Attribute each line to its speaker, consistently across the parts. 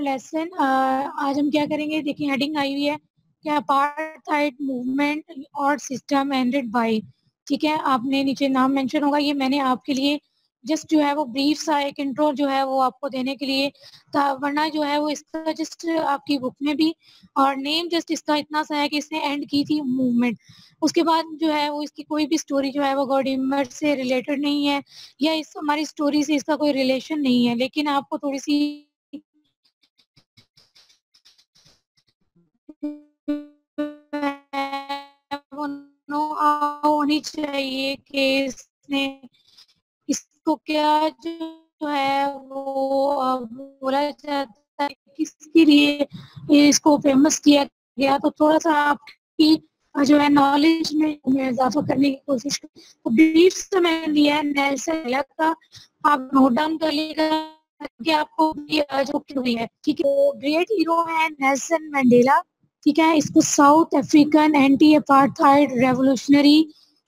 Speaker 1: Lesson. आज हम क्या करेंगे, देखिए हेडिंग आई हुई है कि अपार्थाइड मूवमेंट और सिस्टम एंडेड बाय। ठीक है, आपने नीचे नाम मेंशन होगा, ये मैंने आपके लिए जस्ट जो है वो ब्रीफ सा एक इंट्रो जो है वो आपको देने के लिए था, वरना जो है वो इसका जस्ट आपकी बुक में भी और नेम जस्ट इसका इतना सा है कि इसने एंड की थी मूवमेंट। उसके बाद जो है वो इसकी कोई भी स्टोरी जो है वो गॉडइमर से रिलेटेड नहीं है या इस हमारी स्टोरी से इसका कोई रिलेशन नहीं है, लेकिन आपको थोड़ी सी होनी चाहिए कि इसने इसको क्या जो है वो बोला जाता है किसके लिए इसको फेमस किया गया, तो थोड़ा सा आपकी जो है नॉलेज में इजाफा करने की कोशिश करें। तो ब्रीफ से मैंने दिया है नेल्सन मंडेला का, आप नोट डाउन कर लीजिएगा कि आपको जो हुई है। ठीक है, ग्रेट हीरो है नेल्सन मंडेला। ठीक है, इसको south African anti apartheid revolutionary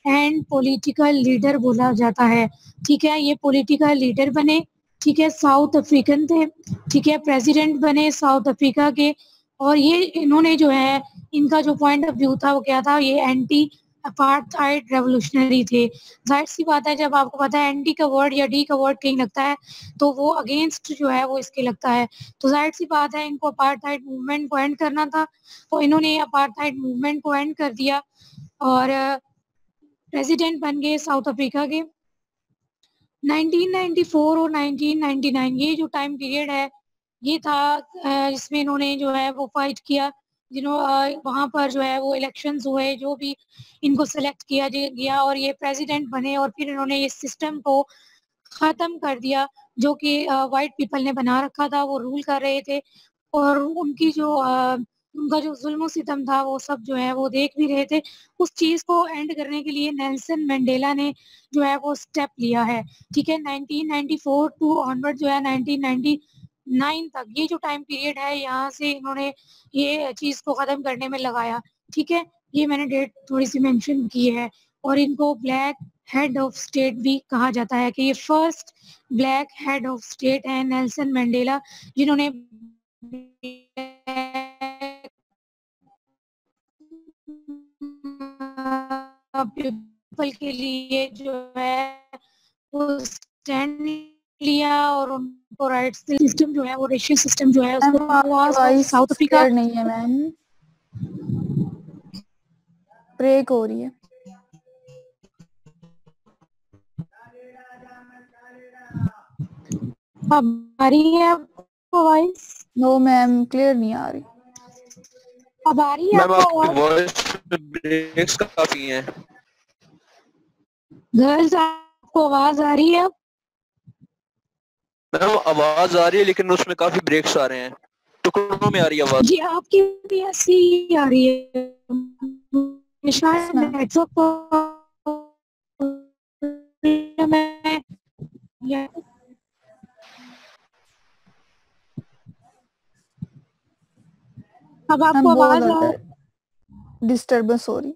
Speaker 1: and political leader बोला जाता है। ठीक है, ये पॉलिटिकल लीडर बने, ठीक है, साउथ अफ्रीकन थे, ठीक है, प्रेसिडेंट बने साउथ अफ्रीका के। और ये इन्होंने जो है इनका जो पॉइंट ऑफ व्यू था वो क्या था, ये एंटी अपार्थाइड रेवोल्यूशनरी थे। जाहिर सी बात है, जब आपको पता है एंटी का वर्ड या डी का वर्ड कहीं लगता है तो वो अगेंस्ट जो है वो इसके लगता है, तो जाहिर सी बात है इनको अपार्थाइड मूवमेंट को एंड करना था, तो इन्होंने अपार्थाइड मूवमेंट को एंड कर दिया और प्रेसिडेंट बन गए साउथ अफ्रीका के। 1994 और 1999 ये जो टाइम पीरियड है ये था जिसमें इन्होंने जो है वो फाइट किया, वहाँ पर जो है वो इलेक्शंस हुए, जो भी इनको सिलेक्ट किया गया और ये प्रेसिडेंट बने और फिर इन्होंने इस सिस्टम को ख़त्म कर दिया जो कि वाइट पीपल ने बना रखा था, वो रूल कर रहे थे और उनका जो जुल्म सितम था वो सब जो है वो देख भी रहे थे। उस चीज़ को एंड करने के लिए नेल्सन मंडेला ने जो है वो स्टेप लिया है। ठीक है, 1994 टू ऑनवर्ड जो है 1999 तक ये जो टाइम पीरियड है यहाँ से इन्होंने ये चीज़ को ख़त्म करने में लगाया। ठीक है, ये मैंने डेट थोड़ी सी मेंशन की है और इनको ब्लैक हेड ऑफ स्टेट भी कहा जाता है कि ये first black head of state है नेल्सन मंडेला, जिन्होंने पीपल के लिए जो है वो स्टैंड लिया और उनको राइट्स सिस्टम जो है वो रेशियल सिस्टम जो है उसको साउथ अफ्रीका
Speaker 2: नहीं है मैम, ब्रेक हो रही है।
Speaker 1: अब आ रही है आपको वॉइस?
Speaker 2: नो मैम, क्लियर नहीं आ रही।
Speaker 1: अब आ रही है आपको
Speaker 3: वॉइस? ब्रेक्स काफी हैं।
Speaker 1: गर्ल्स, आपको आवाज आ रही है? अब
Speaker 3: मैम आवाज आ रही है लेकिन उसमें काफी ब्रेक्स आ रहे हैं, टुकड़ों में आ रही है आवाज।
Speaker 1: जी आपकी भी ऐसी आ रही है, शायद नेटवर्क अब आपको आवाज
Speaker 2: डिस्टर्बेंस हो रही।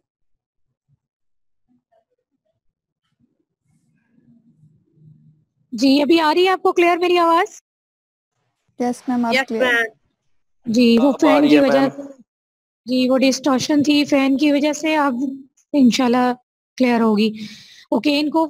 Speaker 1: जी अभी आ रही है आपको क्लियर मेरी आवाज?
Speaker 2: यस मैम, आप क्लियर।
Speaker 1: जी वो फैन की वजह से, जी वो डिस्टॉर्शन थी फैन की वजह से, अब इंशाल्लाह क्लियर होगी। ओके, इनको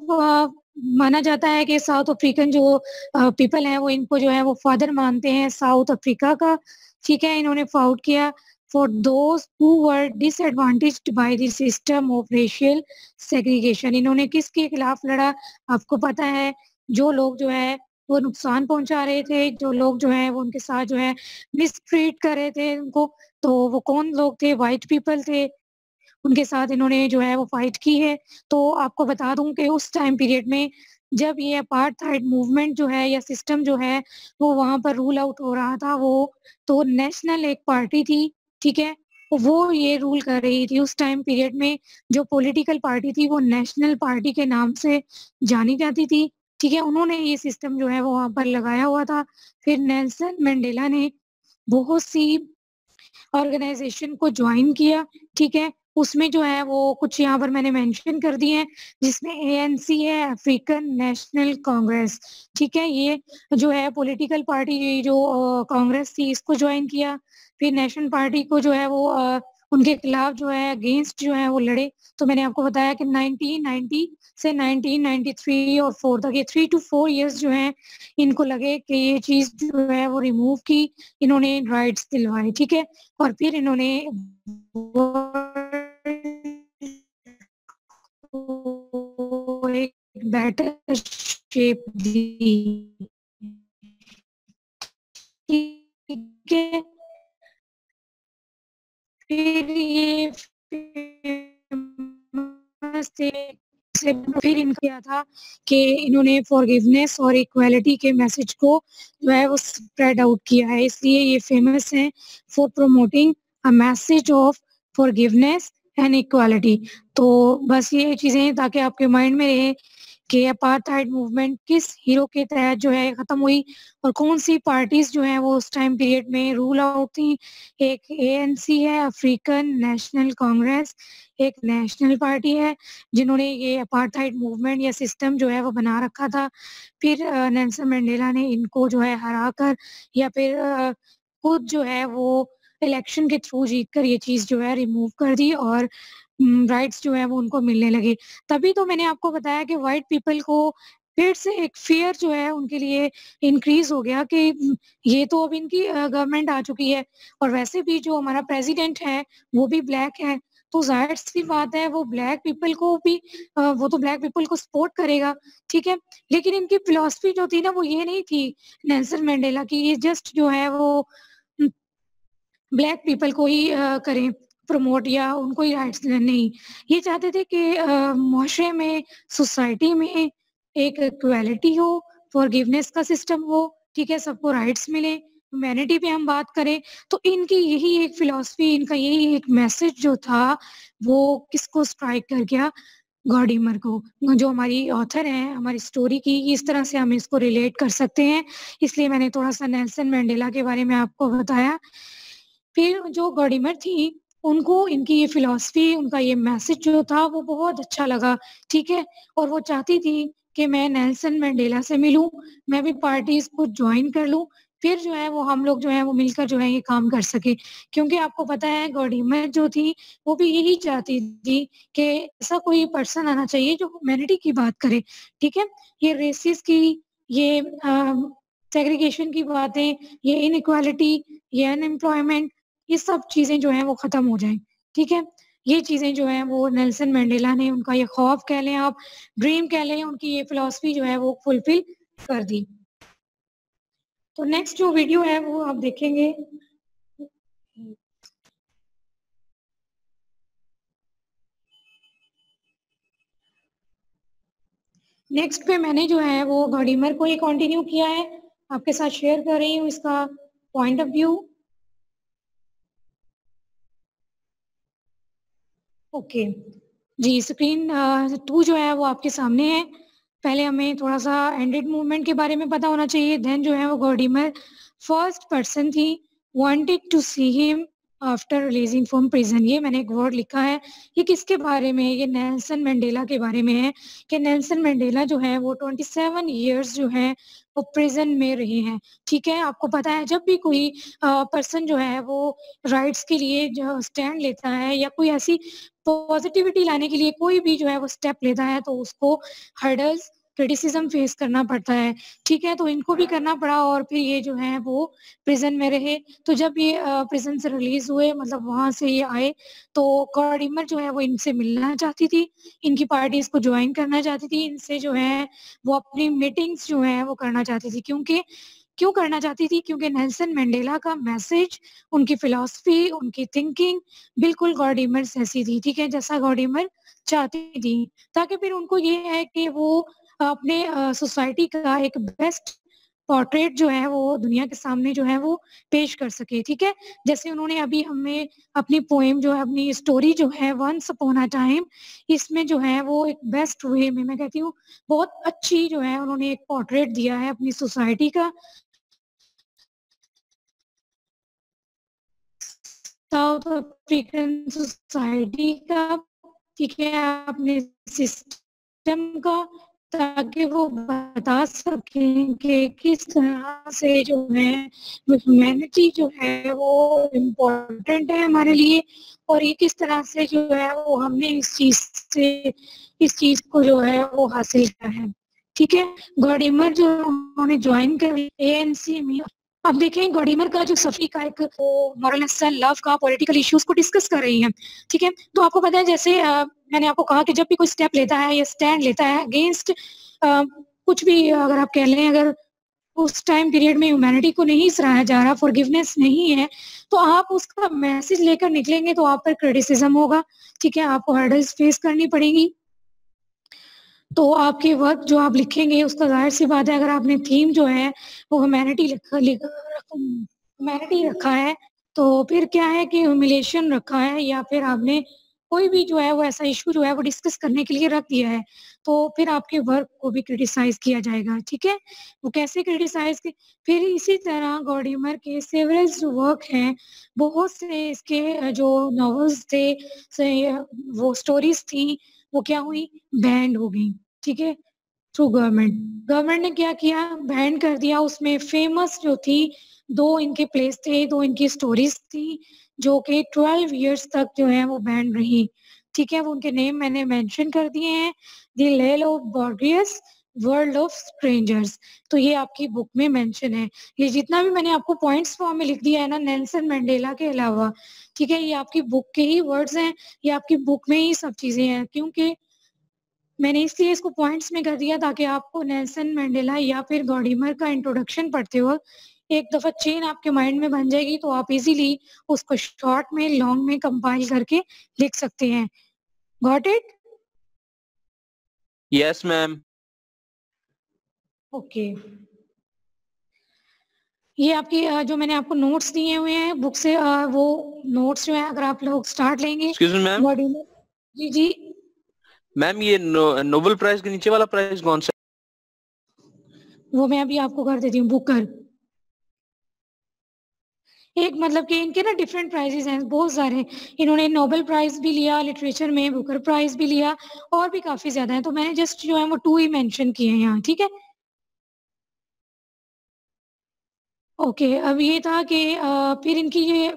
Speaker 1: माना जाता है कि साउथ अफ्रीकन जो पीपल हैं वो इनको जो है वो फादर मानते हैं साउथ अफ्रीका का। ठीक है, इन्होंने फाउट किया for those who were disadvantaged by the system of racial segregation. इन्होंने किसके खिलाफ लड़ा? आपको पता है, जो लोग जो है वो नुकसान पहुंचा रहे थे, जो लोग जो है वो उनके साथ जो है मिसट्रीट कर रहे थे उनको, तो वो कौन लोग थे? वाइट पीपल थे, उनके साथ इन्होंने जो है वो फाइट की है। तो आपको बता दूं कि उस टाइम पीरियड में जब ये अपार्थाइड मूवमेंट जो है या सिस्टम जो है वो वहाँ पर रूल आउट हो रहा था, वो तो नेशनल एक पार्टी थी, ठीक है, वो ये रूल कर रही थी उस टाइम पीरियड में। जो पॉलिटिकल पार्टी थी वो नेशनल पार्टी के नाम से जानी जाती थी, ठीक है, उन्होंने ये सिस्टम जो है वो वहाँ पर लगाया हुआ था। फिर नेल्सन मंडेला ने बहुत सी ऑर्गेनाइजेशन को ज्वाइन किया, ठीक है, उसमें जो है वो कुछ यहाँ पर मैंने मेंशन कर दिए हैं, जिसमें ANC है, अफ्रीकन नेशनल कांग्रेस, ठीक है। ये जो है पॉलिटिकल पार्टी जो कांग्रेस थी, इसको ज्वाइन किया। फिर नेशनल पार्टी को जो है वो उनके खिलाफ जो है अगेंस्ट जो है वो लड़े। तो मैंने आपको बताया कि 1990 से 1993 और 4 तक, ये 3 to 4 इयर्स जो है इनको लगे कि ये चीज जो है वो रिमूव की, इन्होंने राइट्स दिलवाए, ठीक है। और फिर इन्होंने को एक बेटर शेप दी, ठीक है। फिर ये फेमस थे, फिर इनका किया था कि इन्होंने फॉरगिवनेस और इक्वालिटी के मैसेज को जो है वो स्प्रेड आउट किया है, इसलिए ये फेमस हैं for promoting a message of forgiveness and equality. तो बस ये चीज़ें ताकि आपके माइंड में रहे कि अपार्थाइड मूवमेंट किस हीरो के तहत जो है ख़त्म हुई और कौन सी पार्टीज जो है वो उस टाइम पीरियड में रूल आउट थी। एक ANC है, अफ्रीकन नेशनल कांग्रेस, एक नेशनल पार्टी है जिन्होंने ये अपार्थाइड मूवमेंट या सिस्टम जो है वो बना रखा था। फिर नेल्सन मंडेला ने इनको जो है हरा कर या फिर खुद जो है वो इलेक्शन के थ्रू जीत कर ये चीज़ जो है रिमूव कर दी और राइट्स जो है वो उनको मिलने लगे। तभी तो मैंने आपको बताया कि व्हाइट पीपल को फिर से एक फ़ियर जो है उनके लिए इंक्रीज़ हो गया कि ये तो अब इनकी गवर्नमेंट आ चुकी है और वैसे भी जो हमारा प्रेसिडेंट है वो भी ब्लैक है, तो ज़ाहिर-सी बात है वो ब्लैक पीपल को भी वो तो ब्लैक पीपल को सपोर्ट करेगा, ठीक है। लेकिन इनकी फिलॉसफी जो थी ना वो ये नहीं थी नेल्सन मंडेला की, ये जस्ट जो है वो ब्लैक पीपल को ही करें प्रमोट या उनको ही राइट्स दें, नहीं। ये चाहते थे कि मुआशरे में, सोसाइटी में एक इक्वालिटी हो, फॉरगिवनेस का सिस्टम हो, ठीक है, सबको राइट्स मिले। ह्यूमैनिटी पे हम बात करें तो इनकी यही एक फिलॉसफी, इनका यही एक मैसेज जो था वो किसको स्ट्राइक कर गया, गॉडीमर को, जो हमारी ऑथर हैं हमारी स्टोरी की, इस तरह से हम इसको रिलेट कर सकते हैं। इसलिए मैंने थोड़ा-सा नेल्सन मंडेला के बारे में आपको बताया। फिर जो गॉडीमर थी, उनको इनकी ये फ़िलॉसफ़ी, उनका ये मैसेज जो था वो बहुत अच्छा लगा, ठीक है? और वो चाहती थी कि मैं नेल्सन मंडेला से मिलूँ, मैं भी पार्टीज़ को जॉइन कर लूँ, फिर जो है वो हम लोग जो है वो मिलकर जो है ये काम कर सकें। क्योंकि आपको पता है गॉडीमर जो थी, वो भी यही चाहती थी कि ऐसा कोई पर्सन आना चाहिए जो ह्यूमैनिटी की बात करे, ठीक है? ये रेसिस की, ये सेग्रीगेशन की बातें, ये इनइक्वालिटी, ये अनएम्प्लॉयमेंट, ये सब चीज़ें जो हैं वो ख़त्म हो जाएँ, ठीक है? ये चीज़ें जो हैं वो नेल्सन मंडेला ने उनका ये ख़ौफ़ कह लें आप, ड्रीम कह लें, उनकी ये फ़िलॉसफ़ी जो है वो फुलफ़िल कर दी। तो नेक्स्ट जो वीडियो है वो आप देखेंगे। नेक्स्ट पे मैंने जो है वो गॉडीमर को ही कंटिन्यू किया है, आपके साथ शेयर कर रही हूँ इसका पॉइंट ऑफ व्यू। ओके, जी स्क्रीन 2 जो है वो आपके सामने है। पहले हमें थोड़ा-सा एंडेड मूवमेंट के बारे में पता होना चाहिए, देन जो है वो गॉडीमर फर्स्ट पर्सन थी wanted to see him after releasing from prison. ये मैंने एक वर्ड लिखा है, ये किसके बारे में है? ये नेल्सन मंडेला के बारे में है कि नेल्सन मंडेला जो है वो 27 इयर्स जो है वो प्रिज़न में रहे हैं, ठीक है? आपको पता है जब भी कोई पर्सन जो है वो राइट्स के लिए जो स्टैंड लेता है या कोई ऐसी पॉजिटिविटी लाने के लिए कोई भी जो है वो स्टेप लेता है तो उसको हर्डल्स, क्रिटिसिज्म फेस करना पड़ता है, ठीक है? तो इनको भी करना पड़ा और फिर ये जो है वो प्रिज़न में रहे। तो जब ये प्रिज़न से रिलीज़ हुए, मतलब वहाँ से ये आए, तो गॉडीमर जो है वो इनसे मिलना चाहती थी, इनकी पार्टीज़ को जॉइन करना चाहती थी, इनसे जो है वो अपनी मीटिंग्स जो हैं वो करना चाहती थी। क्यों करना चाहती थी? क्योंकि नेल्सन मंडेला का मैसेज, उनकी फिलॉसफी, उनकी थिंकिंग बिल्कुल गॉडीमर जैसी थी, ठीक है? जैसा गॉडीमर चाहती थी, ताकि फिर उनको ये है कि वो अपने सोसाइटी का एक बेस्ट पोर्ट्रेट जो है वो दुनिया के सामने जो है वो पेश कर सके, ठीक है? जैसे उन्होंने अभी हमें अपनी पोएम जो है, अपनी स्टोरी जो है वन्स अपॉन अ टाइम, इसमें जो है वो एक बेस्ट वे में, मैं कहती हूँ बहुत अच्छी जो है उन्होंने एक पोर्ट्रेट दिया है अपनी सोसाइटी का। साउथ अफ्रीकन सोसाइटी का, ठीक है, अपने सिस्टम का, ताकि वो बता सकें कि किस तरह से जो है ह्यूमैनिटी जो है वो इम्पोर्टेंट है हमारे लिए, और ये किस तरह से जो है वो हमने इस चीज को जो है वो हासिल किया है। ठीक है, गॉडिमर जो उन्होंने ज्वाइन कर ANC में। अब देखें गॉडिमर का जो सफी का एक मॉरल लव का पॉलिटिकल इश्यूज को डिस्कस कर रही है। ठीक है, तो आपको पता है जैसे मैंने आपको कहा कि जब भी कोई स्टेप लेता है या स्टैंड लेता है अगेंस्ट कुछ भी, अगर आप कह लें, अगर उस टाइम पीरियड में ह्यूमैनिटी को नहीं सराहा जा रहा, फॉरगिवनेस नहीं है, तो आप उसका मैसेज लेकर निकलेंगे तो आप पर क्रिटिसिज्म होगा। ठीक है, आपको हर्डल्स फेस करनी पड़ेगी। तो आपके वर्क जो आप लिखेंगे उसका जाहिर सी बात है, अगर आपने थीम जो है वो ह्यूमैनिटी रखा है, तो फिर क्या है कि ह्यूमिलेशन रखा है, या फिर आपने कोई भी जो है वो ऐसा इशू जो है वो डिस्कस करने के लिए रख दिया है, तो फिर आपके वर्क को भी क्रिटिसाइज किया जाएगा। ठीक है, वो कैसे क्रिटिसाइज, फिर इसी तरह गॉडिमर के सेवरल जो वर्क हैं, बहुत से इसके जो नॉवेल्स थे, वो स्टोरीज थी, वो क्या हुई, बैंड हो गई। ठीक है, थ्रू गवर्नमेंट ने क्या किया, बैन कर दिया। उसमें फेमस जो थी, 2 इनके प्लेस थे, 2 इनकी स्टोरीज थी, जो कि 12 इयर्स तक जो है वो बैन रही। ठीक है, वो उनके नेम मैंने मेंशन कर दिए हैं, द लेल ऑफ बॉर्गियस, वर्ल्ड ऑफ स्ट्रेंजर्स। तो ये आपकी बुक में मेंशन है। ये जितना भी मैंने आपको पॉइंट्स फॉर्म में लिख दिया है ना, नेल्सन मंडेला के अलावा, ठीक है, ये आपकी बुक के ही वर्ड्स हैं, ये आपकी बुक में ही सब चीजें हैं। क्योंकि मैंने इसलिए इसको पॉइंट्स में कर दिया ताकि आपको नेल्सन मंडेला या फिर गॉडिमर का इंट्रोडक्शन पढ़ते हो एक दफा चेन आपके माइंड में बन जाएगी, तो आप इजीली उसको शॉर्ट में, लॉन्ग में कंपाइल करके लिख सकते हैं। Got it?
Speaker 3: Yes ma'am.
Speaker 1: Okay, ये आपकी जो मैंने आपको नोट्स दिए हुए हैं बुक से, वो नोट्स जो है अगर आप लोग स्टार्ट लेंगे।
Speaker 3: Excuse me ma'am.
Speaker 1: गॉडिमर, जी जी
Speaker 3: मैम ये नोबेल प्राइज के नीचे वाला प्राइज कौन सा?
Speaker 1: वो मैं अभी आपको कर देती हूँ, बुकर। एक मतलब कि इनके ना डिफरेंट प्राइजेस हैं, बहुत सारे। इन्होंने नोबेल प्राइज भी लिया लिटरेचर में, बुकर प्राइज भी लिया, और भी काफी ज्यादा है, तो मैंने जस्ट जो है वो 2 ही मेंशन किए हैं यहाँ। ठीक है, ओके। अब ये था कि फिर इनकी ये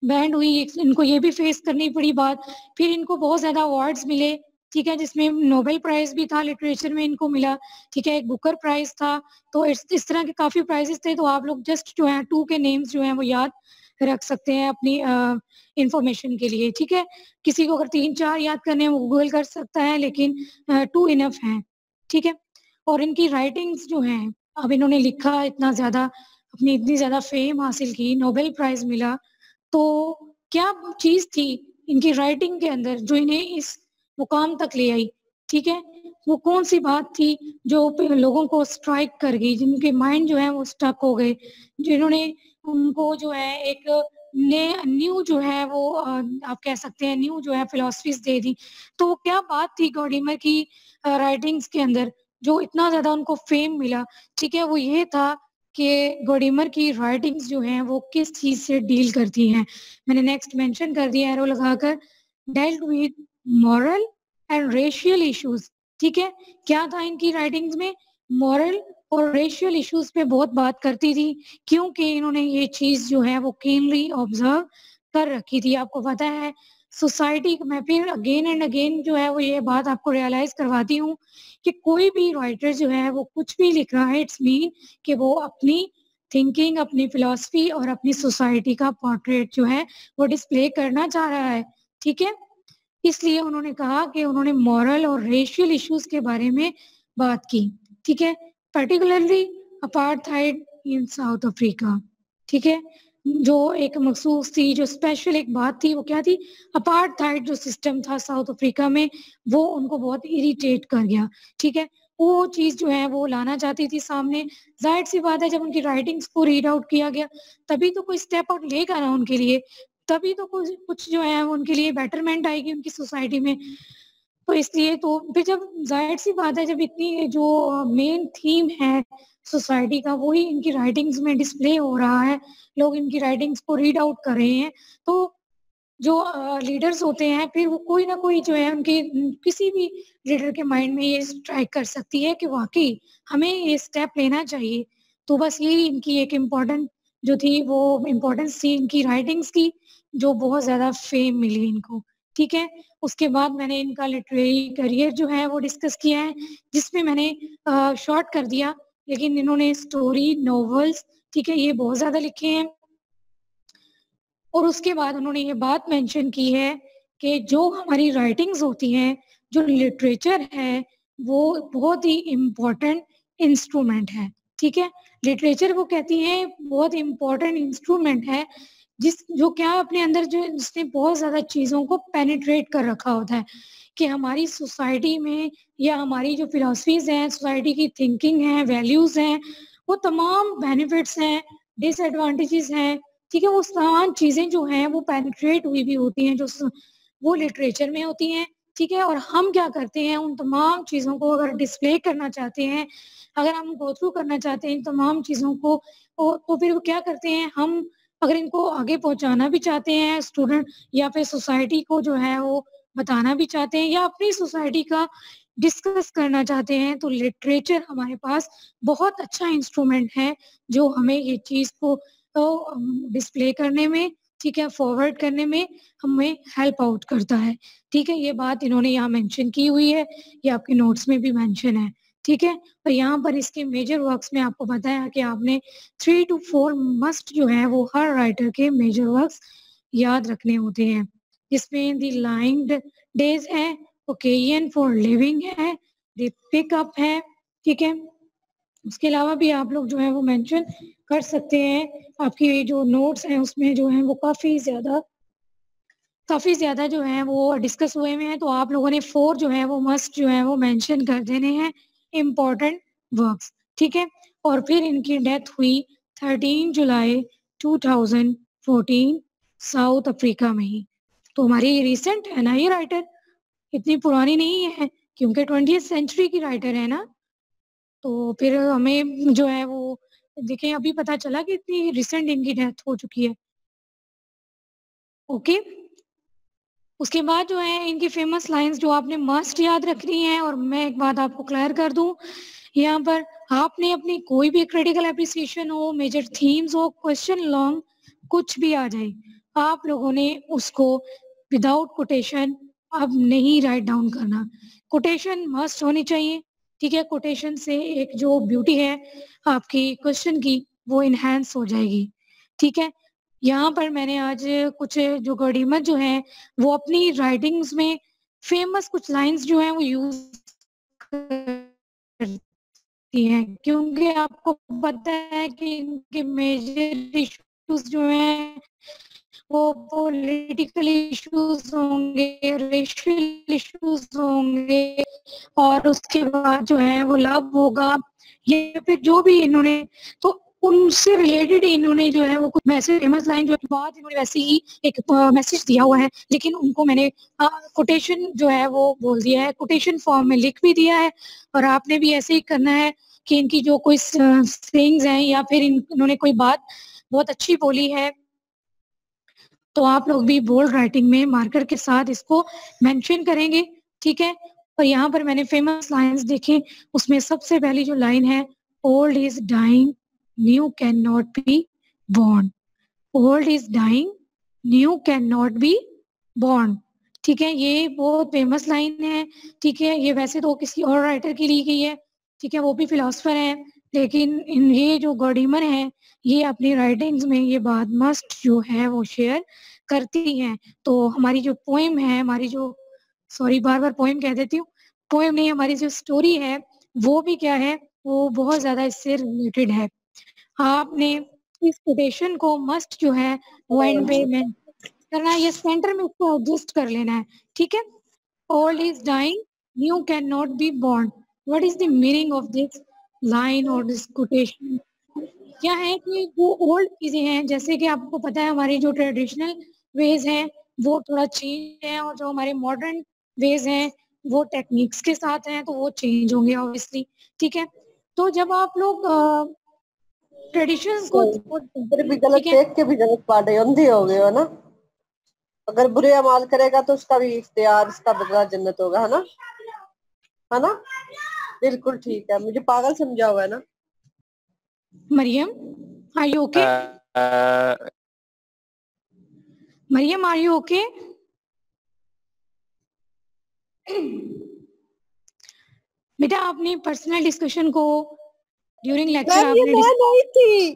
Speaker 1: बैंड हुई, इनको ये भी फेस करनी पड़ी बात। फिर इनको बहुत ज्यादा अवार्ड्स मिले, ठीक है, जिसमें नोबेल प्राइज भी था लिटरेचर में इनको मिला, ठीक है, एक बुकर प्राइज था। तो इस तरह के काफी प्राइजेस थे। तो आप लोग जस्ट जो है 2 के नेम्स जो हैं वो याद रख सकते हैं अपनी इंफॉर्मेशन के लिए। ठीक है, किसी को अगर 3-4 याद करने हैं वो गूगल कर सकता है, लेकिन 2 इनफ है। ठीक है, और इनकी राइटिंग्स जो हैं, अब इन्होंने लिखा इतना ज्यादा, अपनी इतनी ज्यादा फेम हासिल की, नोबेल प्राइज मिला, तो क्या चीज थी इनकी राइटिंग के अंदर जो इन्हें इस मुकाम तक ले आई? ठीक है, वो कौन सी बात थी जो लोगों को स्ट्राइक कर गई, जिनके माइंड जो है वो स्टक हो गए, जिन्होंने उनको जो है एक न्यू जो है वो आप कह सकते हैं न्यू जो है फिलोसफीज दे दी। तो वो क्या बात थी गॉडिमर की राइटिंग्स के अंदर जो इतना ज्यादा उनको फेम मिला? ठीक है, वो ये था कि गॉडिमर की राइटिंग्स जो हैं वो किस चीज से डील करती हैं। मैंने नेक्स्ट मेंशन कर दिया एरो लगाकर, dealt with moral and racial issues. ठीक है, क्या था इनकी राइटिंग्स में? मॉरल और रेशियल इश्यूज पे बहुत बात करती थी, क्योंकि इन्होंने ये चीज जो है वो कीनली ऑब्जर्व कर रखी थी। आपको पता है सोसाइटी, मैं फिर अगेन एंड अगेन जो है वो ये बात आपको रियलाइज करवाती हूँ कि कोई भी राइटर जो है वो कुछ भी लिख रहा है, इट्स मीन कि वो अपनी थिंकिंग, अपनी फिलॉसफी और अपनी सोसाइटी का पोर्ट्रेट जो है वो डिस्प्ले करना चाह रहा है। ठीक है, इसलिए उन्होंने कहा कि उन्होंने मॉरल और रेशियल इश्यूज के बारे में बात की। ठीक है, पर्टिकुलरली अपार्थाइड इन साउथ अफ्रीका। ठीक है, जो एक मखसूस थी, जो स्पेशल एक बात थी, वो क्या थी? अपार्थाइड जो सिस्टम था साउथ अफ्रीका में, वो उनको बहुत इरिटेट कर गया। ठीक है, वो चीज जो है वो लाना चाहती थी सामने। जाहिर सी बात है, जब उनकी राइटिंग्स को रीड आउट किया गया तभी तो कोई स्टेप आउट लेगा ना उनके लिए, तभी तो कुछ कुछ जो है उनके लिए बेटरमेंट आएगी उनकी सोसाइटी में। तो इसलिए तो फिर जब जाहिर सी बात है, जब इतनी जो मेन थीम है सोसाइटी का वही इनकी राइटिंग्स में डिस्प्ले हो रहा है, लोग इनकी राइटिंग्स को रीड आउट कर रहे हैं, तो जो लीडर्स होते हैं, फिर वो कोई ना कोई जो है उनके किसी भी लीडर के माइंड में ये स्ट्राइक कर सकती है कि वाकई हमें ये स्टेप लेना चाहिए। तो बस यही इनकी एक इम्पोर्टेंट जो थी वो इम्पोर्टेंस थी इनकी राइटिंग्स की, जो बहुत ज़्यादा फेम मिली इनको। ठीक है, उसके बाद मैंने इनका लिटरेरी करियर जो है वो डिस्कस किया है, जिसमें मैंने शॉर्ट कर दिया, लेकिन इन्होंने स्टोरी, नॉवेल्स, ठीक है, ये बहुत ज़्यादा लिखे हैं। और उसके बाद उन्होंने ये बात मेंशन की है कि जो हमारी राइटिंग्स होती हैं, जो लिटरेचर है, वो बहुत ही इम्पोर्टेंट इंस्ट्रूमेंट है, ठीक है? लिटरेचर वो कहती हैं बहुत इम्पोर्टेंट इंस्ट्रूमेंट है, जो क्या अपने अंदर जो जिसने बहुत ज़्यादा चीज़ों को पेनिट्रेट कर रखा होता है, कि हमारी सोसाइटी में या हमारी जो फिलॉसफीज़ हैं, सोसाइटी की थिंकिंग है, वैल्यूज़ हैं, वो तमाम बेनिफिट्स हैं, डिसएडवांटेजेस हैं, ठीक है? वो तमाम चीज़ें जो हैं वो पेनिट्रेट हुई भी होती हैं, वो लिटरेचर में होती हैं, ठीक है? और हम क्या करते हैं उन तमाम चीज़ों को अगर डिस्प्ले करना चाहते हैं, अगर हम गो थ्रू करना चाहते हैं इन तमाम चीज़ों को, तो फिर वो क्या करते हैं, हम अगर इनको आगे पहुँचाना भी चाहते हैं स्टूडेंट या फिर सोसाइटी को जो है वो बताना भी चाहते हैं या अपनी सोसाइटी का डिस्कस करना चाहते हैं, तो लिटरेचर हमारे पास बहुत अच्छा इंस्ट्रूमेंट है, जो हमें ये चीज़ को डिस्प्ले करने में, ठीक है, फॉरवर्ड करने में हमें हेल्प आउट करता है, ठीक है? ये बात इन्होंने यहाँ मेंशन की हुई है, ये आपके नोट्स में भी मेंशन है, ठीक है? और यहाँ पर इसके मेजर वर्क्स में आपको बताया कि आपने 3 टू 4 मस्ट जो है वो हर राइटर के मेजर वर्क्स याद रखने होते हैं, जिसमें द लाइंड डेज है, ओकेजन फॉर लिविंग है, द पिकअप है, ठीक है? उसके अलावा भी आप लोग जो है वो मेंशन कर सकते हैं, आपकी जो नोट्स हैं उसमें जो है वो काफ़ी ज़्यादा जो है वो डिस्कस हुए हुए हैं, तो आप लोगों ने 4 जो है वो मस्ट जो है वो मेंशन कर देने हैं इम्पोर्टेंट वर्क्स, ठीक है? और फिर इनकी डेथ हुई 13 जुलाई 2014 साउथ अफ्रीका में ही। तो हमारी रिसेंट है ना ये राइटर, इतनी पुरानी नहीं है, क्योंकि 20th सेंचुरी की राइटर है ना, तो फिर हमें जो है वो देखें अभी पता चला कि इतनी रिसेंट इनकी डेथ हो चुकी है। ओके, उसके बाद जो है इनकी फेमस लाइंस जो आपने मस्ट याद रखनी है, और मैं एक बात आपको क्लियर कर दूं, यहाँ पर आपने अपनी कोई भी क्रिटिकल एप्रिसिएशन हो, मेजर थीम्स हो, क्वेश्चन लॉन्ग कुछ भी आ जाए, आप लोगों ने उसको विदाउट कोटेशन अब नहीं राइट डाउन करना, कोटेशन मस्ट होनी चाहिए, ठीक है? कोटेशन से एक जो ब्यूटी है आपकी क्वेश्चन की वो इनहेंस हो जाएगी, ठीक है? यहाँ पर मैंने आज कुछ जो गडीमत जो हैं, वो अपनी राइटिंग्स में फेमस कुछ लाइन्स जो हैं वो यूज़ करती हैं, क्योंकि आपको पता है कि इनके मेजर इश्यूज़ जो हैं, वो पॉलिटिकल इश्यूज़ होंगे, रेशियल इश्यूज़ होंगे, और उसके बाद जो है वो लव होगा, या फिर जो भी इन्होंने तो उनसे रिलेटेड इन्होंने जो है वो कुछ वैसे फेमस लाइन जो बाद इन्होंने वैसे ही एक मैसेज दिया हुआ है, लेकिन उनको मैंने कोटेशन जो है वो बोल दिया है, कोटेशन फॉर्म में लिख भी दिया है, और आपने भी ऐसे ही करना है कि इनकी जो कोई सेइंग्स हैं या फिर इन्होंने कोई बात बहुत अच्छी बोली है, तो आप लोग भी बोल्ड राइटिंग में मार्कर के साथ इसको मेंशन करेंगे, ठीक है? और यहाँ पर मैंने फेमस लाइंस देखे, उसमें सबसे पहली जो लाइन है, old is dying, new can not be born. Old is dying, new can not be born, ठीक है? ये बहुत फेमस लाइन है, ठीक है? ये वैसे तो किसी और राइटर की ली गई है, ठीक है? वो भी फिलोसफर है, लेकिन ये जो गॉडीमर है, ये अपनी राइटिंग्स में ये बात मस्ट जो है वो शेयर करती हैं। तो हमारी जो पोएम है, हमारी जो सॉरी बार-बार पोएम कह देती हूँ, पोएम नहीं, हमारी जो स्टोरी है, वो भी क्या है, वो बहुत ज़्यादा इससे रिलेटेड है। आपने इस कोटेशन को मस्ट जो है वो एंड पे में करना है, ये सेंटर में इसको एडजस्ट कर लेना है, ठीक है? Old is dying, new can not be born. What is the meaning of this line और दिस कोटेशन? क्या है कि जो ओल्ड चीजें हैं, जैसे कि आपको पता है हमारी जो ट्रेडिशनल वेज हैं वो थोड़ा चेंज है, और जो हमारे मॉडर्न वेज हैं वो टेक्निक्स के साथ हैं, तो वो चेंज होंगे ऑब्वियसली, ठीक है? तो जब आप लोग ट्रेडिशंस को
Speaker 4: इधर भी गलत
Speaker 1: ठीक है,
Speaker 4: देख के भी गलत पाड़े अंधे हो गए हो ना। अगर बुरे अमाल करेगा तो उसका भी इख्तियार, उसका बदला जन्नत होगा, है ना, है ना। बिल्कुल ठीक है, मुझे पागल समझा हुआ है ना।
Speaker 1: Maryam, are you okay? Maryam, are you okay? बेटा आपने पर्सनल डिस्कशन को ड्यूरिंग लेक्चर आपने
Speaker 4: नहीं थी,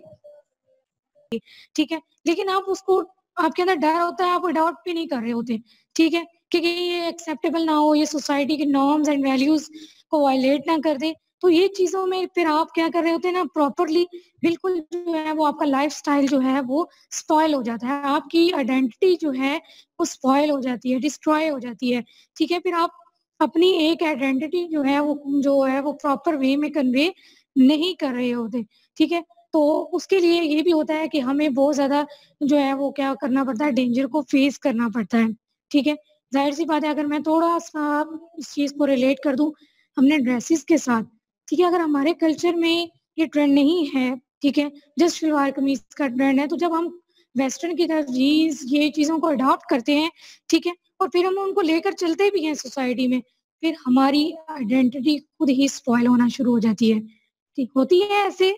Speaker 1: ठीक है, लेकिन आप उसको, आपके अंदर डर होता है, आप अडॉप्ट भी नहीं कर रहे होते, ठीक है, क्योंकि ये एक्सेप्टेबल ना हो, ये सोसाइटी के नॉर्म्स एंड वैल्यूज को वायलेट ना कर दे, तो ये चीजों में फिर आप क्या कर रहे होते हैं ना, प्रॉपरली बिल्कुल जो है वो आपका लाइफ स्टाइल जो है वो स्पॉइल हो जाता है, आपकी आइडेंटिटी जो है वो स्पॉइल हो जाती है, डिस्ट्रॉय हो जाती है, ठीक है, फिर आप अपनी एक आइडेंटिटी जो है वो प्रॉपर वे में कन्वे नहीं कर रहे होते, ठीक है। तो उसके लिए ये भी होता है कि हमें बहुत ज़्यादा जो है वो क्या करना पड़ता है, डेंजर को फेस करना पड़ता है, ठीक है। ज़ाहिर-सी बात है, अगर मैं थोड़ा-सा इस चीज़ को रिलेट कर दूँ हमने ड्रेसेस के साथ, ठीक है, अगर हमारे कल्चर में ये ट्रेंड नहीं है, ठीक है, जस्ट सलवार कमीज़ का ट्रेंड है, तो जब हम वेस्टर्न की तरफ जीन्स ये चीज़ों को अडॉप्ट करते हैं, ठीक है, और फिर हम उनको लेकर चलते भी हैं सोसाइटी में, फिर हमारी आइडेंटिटी खुद ही स्पॉइल होना शुरू हो जाती है, ठीक होती है ऐसे।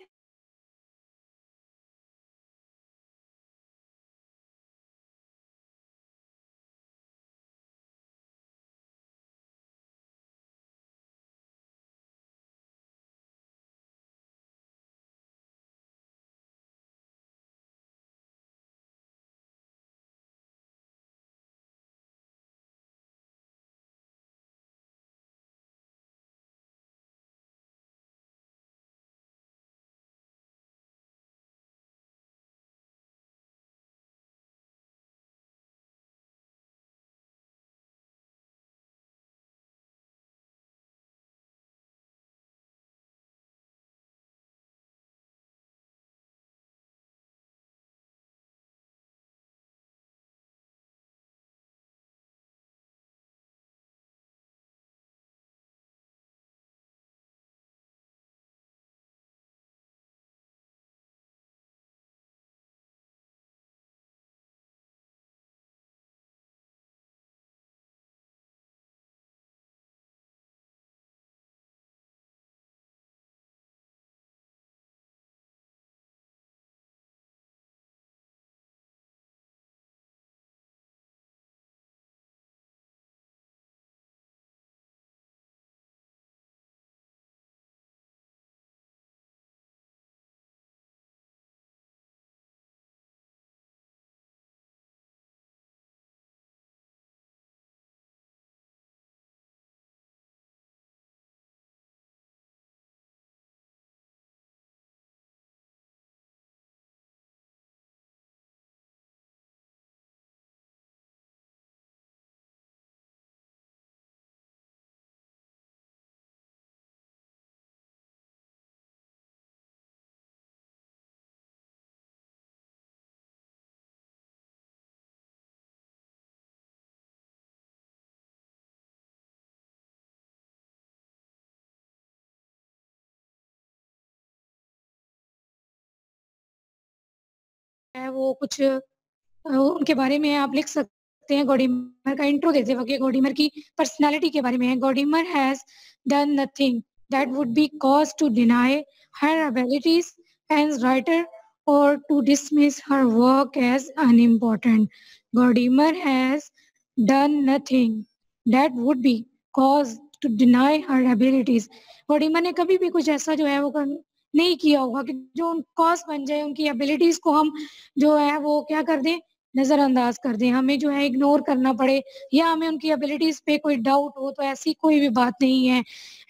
Speaker 1: है वो कुछ उनके बारे में आप लिख सकते हैं, गॉडीमर का इंट्रो देते वक्त गॉडीमर की पर्सनालिटी के बारे में है। Gordimer has done nothing that would be cause to deny her abilities as writer or to dismiss her work as unimportant. Godimer has done nothing that would be cause to deny her abilities. गॉडीमर ने कभी भी कुछ ऐसा जो है वो नहीं किया होगा कि जो कॉज बन जाए उनकी एबिलिटीज को हम जो है वो क्या कर दें, नजरअंदाज कर दें, हमें जो है इग्नोर करना पड़े या हमें उनकी एबिलिटीज पे कोई डाउट हो, तो ऐसी कोई भी बात नहीं है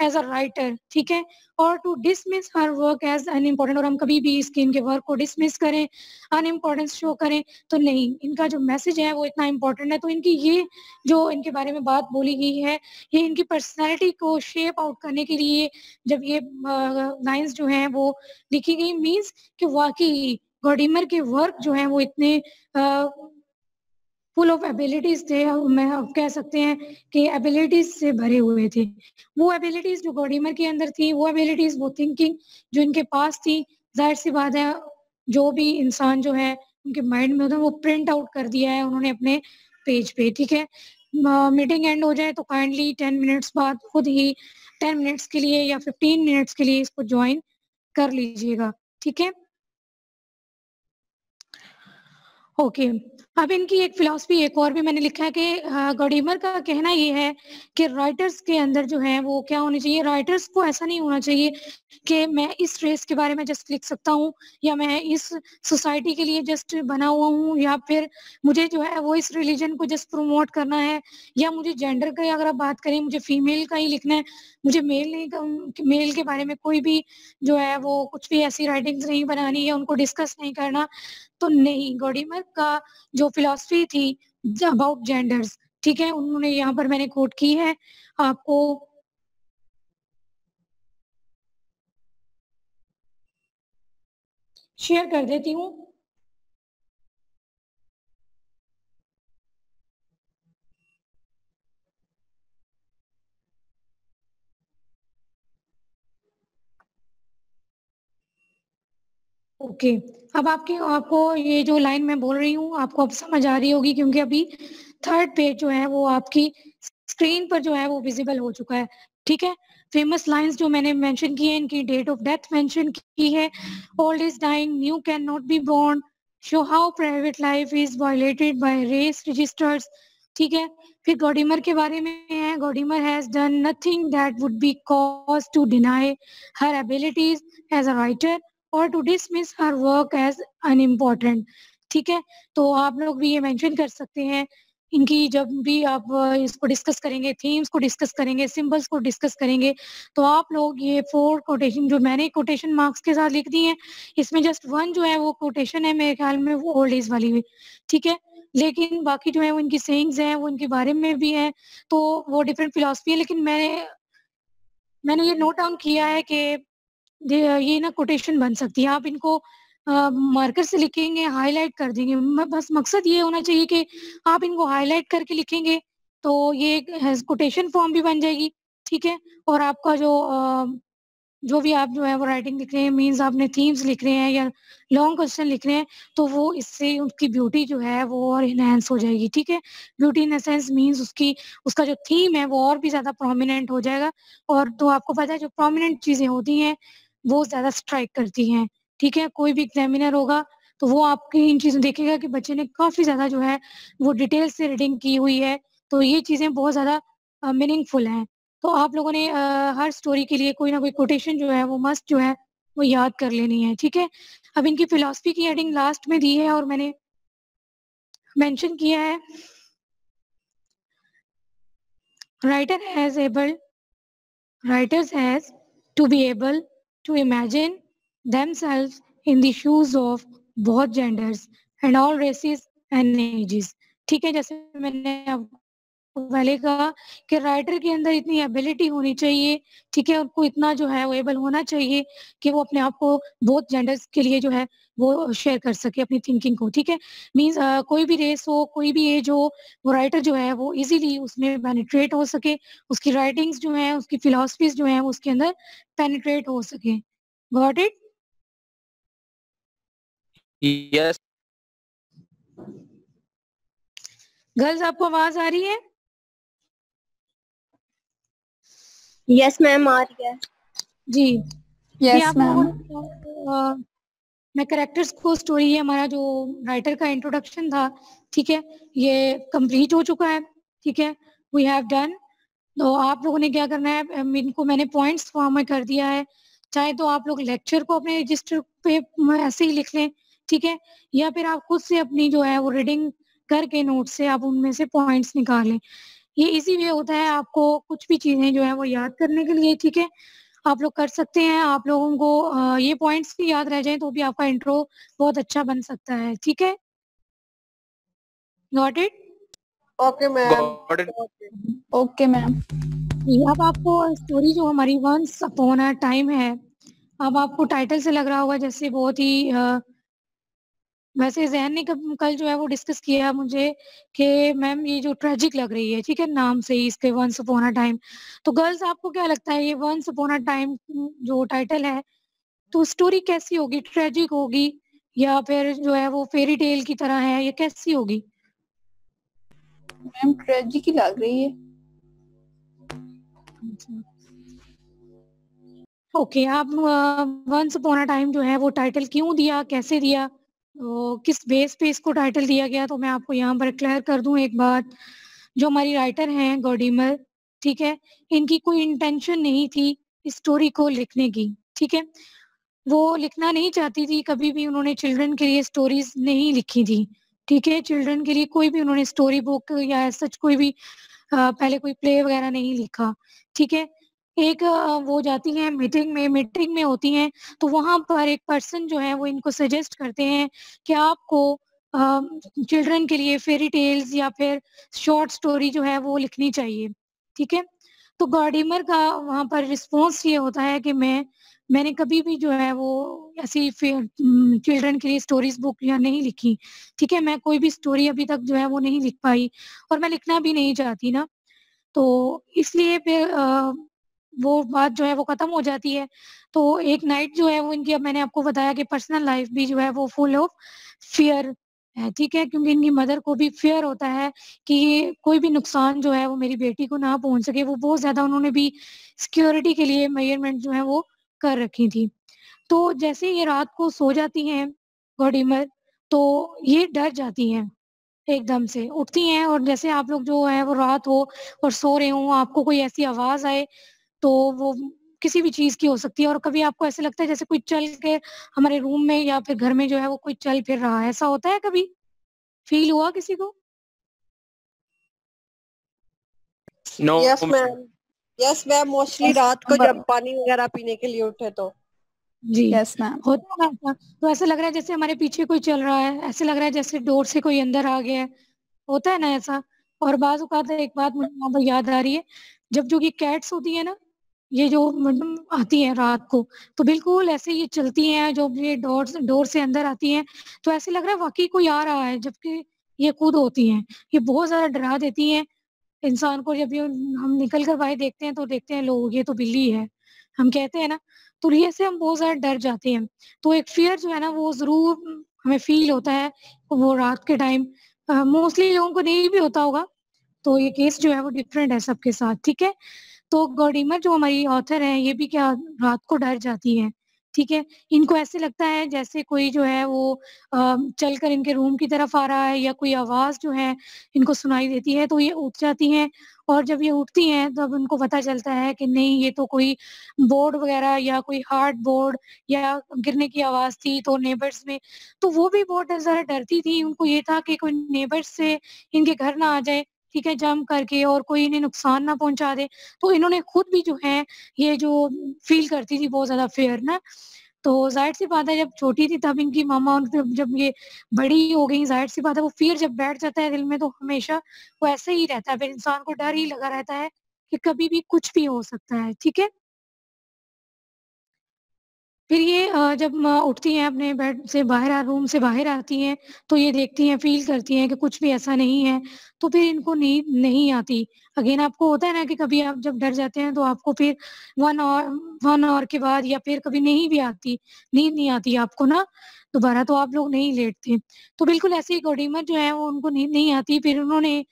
Speaker 1: एज अ राइटर, ठीक है। और to dismiss her work as unimportant, और हम कभी भी इसके इनके वर्क को डिसमिस करें, अनइम्पोर्टेंस शो करें, तो नहीं, इनका जो मैसेज है वो इतना इम्पोर्टेंट है। तो इनकी ये जो इनके बारे में बात बोली गई है, ये इनकी पर्सनैलिटी को शेप आउट करने के लिए जब ये लाइन्स जो हैं वो लिखी गई, मीन्स कि वाकई गॉडीमर के वर्क जो है वो इतने फुल ऑफ एबिलिटीज थे, मैं अब कह सकते हैं कि एबिलिटीज से भरे हुए थे। वो एबिलिटीज जो गॉडीमर के अंदर थी, वो एबिलिटीज, वो थिंकिंग जो इनके पास थी, जाहिर सी बात है जो भी इंसान जो है उनके माइंड में होता है वो प्रिंट आउट कर दिया है उन्होंने अपने पेज पे, ठीक है। मीटिंग एंड हो जाए तो काइंडली 10 मिनट्स बाद खुद ही 10 मिनट्स के लिए या 15 मिनट्स के लिए इसको ज्वाइन कर लीजिएगा, ठीक है। ओके, अब इनकी एक फिलॉसफी एक और भी मैंने लिखा है कि गॉडीमर का कहना ये है कि राइटर्स के अंदर जो है वो क्या होनी चाहिए, राइटर्स को ऐसा नहीं होना चाहिए कि मैं इस रेस के बारे में जस्ट लिख सकता हूँ या मैं इस सोसाइटी के लिए जस्ट बना हुआ हूँ या फिर मुझे जो है वो इस रिलीजन को जस्ट प्रमोट करना है या मुझे जेंडर की अगर आप बात करें मुझे फीमेल का ही लिखना है, मुझे मेल नहीं, मेल के बारे में कोई भी जो है वो कुछ भी ऐसी राइटिंग्स नहीं बनानी या उनको डिस्कस नहीं करना। तो नहीं, गॉडीमर का जो फिलॉसफी थी अबाउट जेंडर्स, ठीक है, उन्होंने यहाँ पर मैंने कोट की है, आपको शेयर कर देती हूँ। ओके, अब आपको ये जो लाइन मैं बोल रही हूँ आपको अब समझ आ रही होगी क्योंकि अभी थर्ड पेज जो है वो आपकी स्क्रीन पर जो है वो विजिबल हो चुका है, ठीक है। फेमस लाइंस जो मैंने मेंशन की है, इनकी डेट ऑफ डेथ मेंशन की है, old is dying, new can not be born, show how private life is violated by race registers, ठीक है। फिर गॉडीमर के बारे में है, Gordimer has done nothing that would be cause to deny her abilities as a writer और to dismiss her work as unimportant, ठीक है। तो आप लोग भी ये मेंशन कर सकते हैं इनकी, जब भी आप इसको डिस्कस करेंगे, थीम्स को डिस्कस करेंगे, सिंबल्स को डिस्कस करेंगे, तो आप लोग ये 4 कोटेशन जो मैंने कोटेशन मार्क्स के साथ लिख दी हैं, इसमें जस्ट 1 जो है वो कोटेशन है मेरे ख्याल में, वो ओल्ड एज वाली हुई, ठीक है। लेकिन बाकी जो है वो इनकी सेइंग्स हैं, वो इनके बारे में भी है, तो वो डिफरेंट फिलॉसफी है। लेकिन मैंने ये नोट डाउन किया है कि ये ना कोटेशन बन सकती है, आप इनको मार्कर से लिखेंगे, हाईलाइट कर देंगे, बस मकसद ये होना चाहिए कि आप इनको हाईलाइट करके लिखेंगे तो ये कोटेशन फॉर्म भी बन जाएगी, ठीक है। और आपका जो भी आप जो है वो राइटिंग लिख रहे हैं, मीन्स आपने थीम्स लिख रहे हैं या लॉन्ग क्वेश्चन लिख रहे हैं, तो वो इससे उसकी ब्यूटी जो है वो और इनहेंस हो जाएगी, ठीक है। ब्यूटी इन सेंस मीन्स उसका जो थीम है वो और भी ज़्यादा प्रोमिनेंट हो जाएगा। और तो आपको पता है जो प्रोमिनेंट चीज़ें होती हैं वो ज़्यादा स्ट्राइक करती हैं, ठीक है। कोई भी एग्जामिनर होगा तो वो आपकी इन चीज़ों देखेगा कि बच्चे ने काफ़ी ज़्यादा जो है वो डिटेल से रीडिंग की हुई है, तो ये चीज़ें बहुत ज़्यादा मीनिंगफुल हैं। तो आप लोगों ने हर स्टोरी के लिए कोई ना कोई कोटेशन जो है वो मस्ट जो है वो याद कर लेनी है, ठीक है। अब इनकी फिलॉसफी की हेडिंग लास्ट में दी है और मैंने मेंशन किया है, writers has to be able to imagine themselves in the shoes of both genders and all races and ages, ठीक है। जैसे मैंने आपको पहले कहा कि राइटर के अंदर इतनी एबिलिटी होनी चाहिए, ठीक है, उनको इतना जो है वो एबल होना चाहिए कि वो अपने आप को बोथ जेंडर्स के लिए जो है वो शेयर कर सके अपनी थिंकिंग को, ठीक है। मीन्स कोई भी रेस हो, कोई भी एज हो, वो राइटर जो है वो इजीली उसमें पेनिट्रेट हो सके, उसकी राइटिंग्स जो है, उसकी फिलॉसफीज जो है उसके अंदर पेनिट्रेट हो सके। Got it?
Speaker 3: यस
Speaker 1: गर्ल्स, आपको आवाज आ रही है?
Speaker 5: यस मैम, आ रही है
Speaker 1: जी।
Speaker 2: यस
Speaker 1: आप
Speaker 2: मैम।
Speaker 1: लोगों ने मैं कैरेक्टर्स को स्टोरी, ये हमारा जो राइटर का इंट्रोडक्शन था, ठीक है, ये कंप्लीट हो चुका है, ठीक है, वी हैव डन। तो आप लोगों ने क्या करना है, इनको मैंने पॉइंट्स फॉर्म में कर दिया है, चाहे तो आप लोग लेक्चर को अपने रजिस्टर पे ऐसे ही लिख लें, ठीक है, या फिर आप खुद से अपनी जो है वो रीडिंग करके नोट से आप उनमें से पॉइंट्स निकालें। ये इजी वे होता है आपको कुछ भी चीज़ें जो है वो याद करने के लिए, ठीक है। आप लोग कर सकते हैं, आप लोगों को ये पॉइंट्स भी याद रह जाएं तो भी आपका इंट्रो बहुत अच्छा बन सकता है, ठीक है। Got it?
Speaker 4: Okay ma'am.
Speaker 3: Got it.
Speaker 2: Okay ma'am.
Speaker 1: अब आपको स्टोरी जो हमारी वंस अपॉन अ टाइम है, अब आपको टाइटल से लग रहा होगा जैसे बहुत ही वैसे जहन ने कल जो है वो डिस्कस किया मुझे कि मैम ये जो ट्रेजिक लग रही है, ठीक है, नाम से ही इसके वंस अपॉन अ टाइम। तो गर्ल्स, आपको क्या लगता है ये वंस अपॉन अ टाइम जो टाइटल है तो स्टोरी कैसी होगी? ट्रेजिक होगी या फिर जो है वो फेरी टेल की तरह है, ये कैसी होगी?
Speaker 2: मैम ट्रेजिक ही लग रही है।
Speaker 1: ओके, आप वंस अपॉन अ टाइम जो है वो टाइटल क्यों दिया, कैसे दिया, तो किस बेस पे इसको टाइटल दिया गया, तो मैं आपको यहाँ पर क्लियर कर दूं एक बात। जो हमारी राइटर हैं गॉडीमर, ठीक है, इनकी कोई इंटेंशन नहीं थी स्टोरी को लिखने की, ठीक है। वो लिखना नहीं चाहती थी, कभी भी उन्होंने चिल्ड्रन के लिए स्टोरीज नहीं लिखी थी, ठीक है। चिल्ड्रन के लिए कोई भी उन्होंने स्टोरी बुक या सच कोई भी पहले कोई प्ले वगैरह नहीं लिखा, ठीक है। एक वो जाती हैं मीटिंग में होती हैं, तो वहाँ पर एक पर्सन जो है वो इनको सजेस्ट करते हैं कि आपको चिल्ड्रन के लिए फेरी टेल्स या फिर शॉर्ट स्टोरी जो है वो लिखनी चाहिए, ठीक है। तो गॉडीमर का वहाँ पर रिस्पॉन्स ये होता है कि मैंने कभी भी जो है वो ऐसी चिल्ड्रन के लिए स्टोरीज बुक या नहीं लिखी, ठीक है। मैं कोई भी स्टोरी अभी तक जो है वो नहीं लिख पाई और मैं लिखना भी नहीं चाहती ना, तो इसलिए फिर वो बात जो है वो खत्म हो जाती है। तो एक नाइट जो है वो इनकी, अब मैंने आपको बताया कि पर्सनल लाइफ भी जो है वो फुल ऑफ फियर है, ठीक है, क्योंकि इनकी मदर को भी फियर होता है कि ये कोई भी नुकसान जो है वो मेरी बेटी को ना पहुंच सके। वो बहुत ज़्यादा उन्होंने भी सिक्योरिटी के लिए मेजरमेंट जो है वो कर रखी थी। तो जैसे ही ये रात को सो जाती हैं गॉडीमर, तो ये डर जाती हैं, एकदम से उठती हैं और जैसे आप लोग जो है वो रात हो और सो रहे हो, आपको कोई ऐसी आवाज़ आए, तो वो किसी भी चीज़ की हो सकती है, और कभी आपको ऐसे लगता है जैसे कोई चल के हमारे रूम में या फिर घर में जो है वो कोई चल फिर रहा है, ऐसा होता है कभी? फ़ील हुआ किसी को?
Speaker 3: No
Speaker 4: yes ma'am, yes ma'am, mostly रात को जब पानी वगैरह पीने के लिए उठे तो।
Speaker 1: जी,
Speaker 2: यस मैम।
Speaker 1: होता है ऐसा। तो ऐसा लग रहा है जैसे हमारे पीछे कोई चल रहा है, ऐसे लग रहा है जैसे डोर से कोई अंदर आ गया है, होता है ना ऐसा। और बाज़ औक़ात एक बात मुझे यहाँ पर याद आ रही है, जब जो ये कैट्स होती है ना, ये जो आती हैं रात को, तो बिल्कुल ऐसे ये चलती हैं, जो ये डोर से अंदर आती हैं, तो ऐसे लग रहा है वाक़ई कोई आ रहा है, जबकि ये खुद होती हैं। ये बहुत ज़्यादा डरा देती हैं इंसान को। जब ये हम निकल कर बाहर देखते हैं तो देखते हैं लोग ये तो बिल्ली है, हम कहते हैं ना, तो ये से हम बहुत ज़्यादा डर जाते हैं। तो एक फ़ियर जो है ना वो ज़रूर हमें फ़ील होता है वो रात के टाइम। मोस्टली लोगों को नहीं भी होता होगा, तो ये केस जो है वो डिफरेंट है सबके साथ, ठीक है। तो गॉडीमर जो हमारी ऑथर हैं, ये भी क्या रात को डर जाती हैं, ठीक है। इनको ऐसे लगता है जैसे कोई जो है वो चलकर इनके रूम की तरफ आ रहा है या कोई आवाज़ जो है इनको सुनाई देती है, तो ये उठ जाती हैं। और जब ये उठती हैं तब उनको पता चलता है कि नहीं, ये तो कोई बोर्ड वग़ैरह या कोई हार्ड बोर्ड या गिरने की आवाज़ थी, तो नेबर्स में, तो वो भी बहुत ज़्यादा डरती थी। उनको ये था कि कोई नेबर्स से इनके घर ना आ जाए, ठीक है, जंप करके, और कोई इन्हें नुकसान ना पहुँचा दे। तो इन्होंने खुद भी जो है ये जो फ़ील करती थी बहुत ज़्यादा फ़ियर ना, तो ज़ाहिर-सी बात है जब छोटी थी तब इनकी मामा उनको, जब ये बड़ी हो गई, ज़ाहिर-सी बात है वो फ़ियर जब बैठ जाता है दिल में तो हमेशा वो ऐसे ही रहता है, फिर इंसान को डर ही लगा रहता है कि कभी भी कुछ भी हो सकता है, ठीक है? फिर ये जब उठती हैं अपने बेड से बाहर, रूम से बाहर आती हैं, तो ये देखती हैं, फ़ील करती हैं कि कुछ भी ऐसा नहीं है, तो फिर इनको नींद नहीं आती। अगेन आपको होता है ना कि कभी आप जब डर जाते हैं तो आपको फिर 1 ऑवर के बाद या फिर कभी नहीं भी आती, नींद नहीं आती आपको ना, दोबारा तो आप लोग नहीं लेटते। तो बिल्कुल ऐसे ही गॉडीमर जो है वो उनको नींद नहीं आती, फिर उन्होंने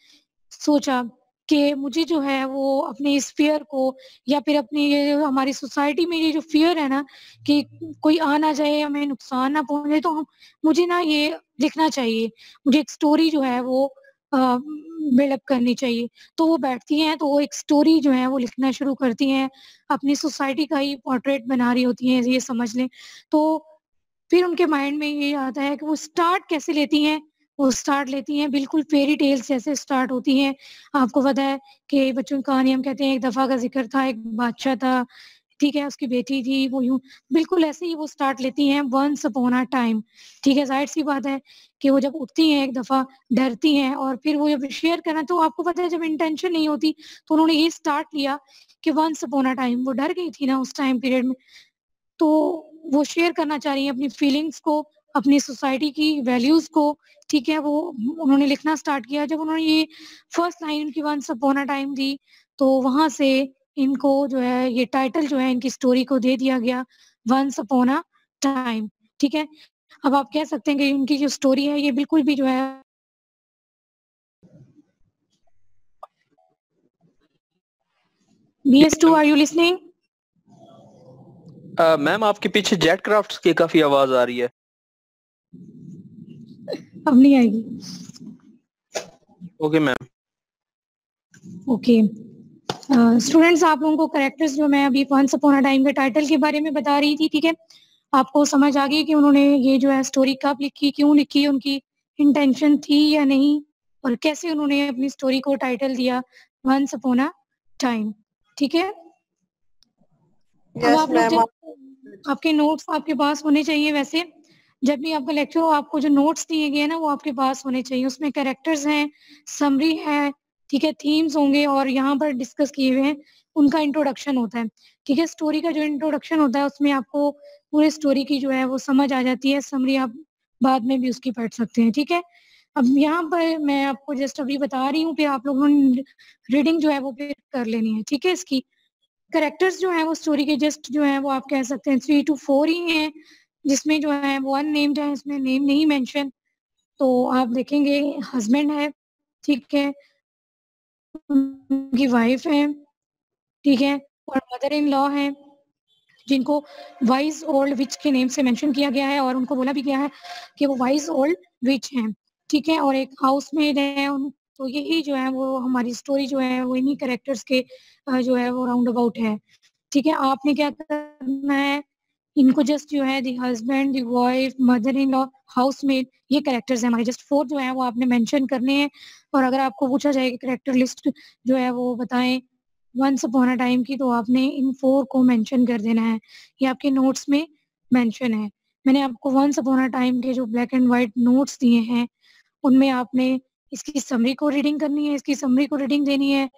Speaker 1: सोचा कि मुझे जो है वो अपने इस फ़ियर को, या फिर अपनी ये जो हमारी सोसाइटी में ये जो फ़ियर है ना कि कोई आ ना जाए, हमें नुकसान ना पहुँचे, तो हम मुझे ना ये लिखना चाहिए। मुझे एक स्टोरी जो है वो बिल्डअप करनी चाहिए। तो वो बैठती हैं, तो वो एक स्टोरी जो है वो लिखना शुरू करती हैं। अपनी सोसाइटी का ही पोर्ट्रेट बना रही होती हैं, ये समझ लें। तो फिर उनके माइंड में ये आता है कि वो स्टार्ट कैसे लेती हैं, वो स्टार्ट लेती हैं बिल्कुल फेयरी टेल्स जैसे स्टार्ट होती हैं। आपको पता है कि बच्चों की कहानी हम कहते हैं एक दफ़ा का ज़िक्र था, एक बादशाह था, ठीक है, उसकी बेटी थी, वो यूँ बिल्कुल ऐसे ही वो स्टार्ट लेती हैं वन्स अपॉन अ टाइम, ठीक है। ज़ाहिर-सी बात है कि वो जब उठती हैं एक दफ़ा, डरती हैं और फिर वो जब शेयर करना, तो आपको पता है जब इंटेंशन नहीं होती, तो उन्होंने ये स्टार्ट लिया कि वन्स अपॉन अ टाइम, वो डर गई थी ना उस टाइम पीरियड में, तो वो शेयर करना चाह रही हैं अपनी फीलिंग्स को, अपनी सोसाइटी की वैल्यूज़ को, ठीक है? वो उन्होंने लिखना स्टार्ट किया। जब उन्होंने ये फर्स्ट लाइन उनकी वन्स अपॉन अ टाइम दी, तो वहाँ से इनको जो है ये टाइटल जो है इनकी स्टोरी को दे दिया गया, वन्स अपॉन अ टाइम, ठीक है? अब आप कह सकते हैं कि इनकी जो स्टोरी है ये बिल्कुल भी जो है BS2, are you listening?
Speaker 3: Ma'am आपके पीछे जेट क्राफ्ट्स की काफी आवाज आ रही है।
Speaker 1: अब नहीं आएगी।
Speaker 3: Okay ma'am.
Speaker 1: ओके स्टूडेंट्स, आप लोगों को कैरेक्टर्स जो मैं अभी वंस अपॉन अ टाइम के टाइटल के बारे में बता रही थी, ठीक है, आपको समझ आ गई कि उन्होंने ये जो है स्टोरी कब लिखी, क्यों लिखी, उनकी इंटेंशन थी या नहीं, और कैसे उन्होंने अपनी स्टोरी को टाइटल दिया वंस अपॉन अ टाइम, ठीक है। अब
Speaker 4: यस
Speaker 1: आप लोग
Speaker 4: मैम।
Speaker 1: जब आपके नोट्स आपके पास होने चाहिए, वैसे जब भी आपका लेक्चर हो आपको जो नोट्स दिए गए हैं ना वो आपके पास होने चाहिए। उसमें कैरेक्टर्स हैं, समरी है, ठीक है, थीम्स होंगे और यहाँ पर डिस्कस किए हुए हैं उनका इंट्रोडक्शन होता है, ठीक है। स्टोरी का जो इंट्रोडक्शन होता है उसमें आपको पूरे स्टोरी की जो है वो समझ आ जाती है, समरी आप बाद में भी उसकी पढ़ सकते हैं, ठीक है। अब यहाँ पर मैं आपको जस्ट अभी बता रही हूँ, फिर आप लोगों ने रीडिंग जो है वो फिर कर लेनी है, ठीक है। इसकी कैरेक्टर्स जो है वो स्टोरी के जस्ट जो है वो आप कह सकते हैं 3 to 4 ही हैं, जिसमें जो है वो अननेम्ड है, इसमें नेम नहीं मेंशन। तो आप देखेंगे हस्बैंड है, ठीक है, उनकी वाइफ है, ठीक है, और मदर इन लॉ है, जिनको वाइज ओल्ड विच के नेम से मेंशन किया गया है और उनको बोला भी गया है कि वो वाइज ओल्ड विच हैं, ठीक है, और एक हाउसमेड है। तो यही जो है वो हमारी स्टोरी जो है वो इन्हीं कैरेक्टर्स के जो है वो राउंड अबाउट है, ठीक है। आपने क्या करना है, इनको जस्ट जो है the husband, the wife, mother in law, housemaid, ये कैरेक्टर्स हैं हमारे, जस्ट 4 जो है वो आपने मेंशन करने हैं। और अगर आपको पूछा जाए कि कैरेक्टर लिस्ट जो है वो बताएं वंस अपॉन अ टाइम की, तो आपने इन 4 को मेंशन कर देना है, ये आपके नोट्स में मेंशन है। मैंने आपको वंस अपॉन अ टाइम के जो ब्लैक एंड व्हाइट नोट्स दिए हैं उनमें आपने इसकी समरी को रीडिंग करनी है, इसकी समरी को रीडिंग देनी है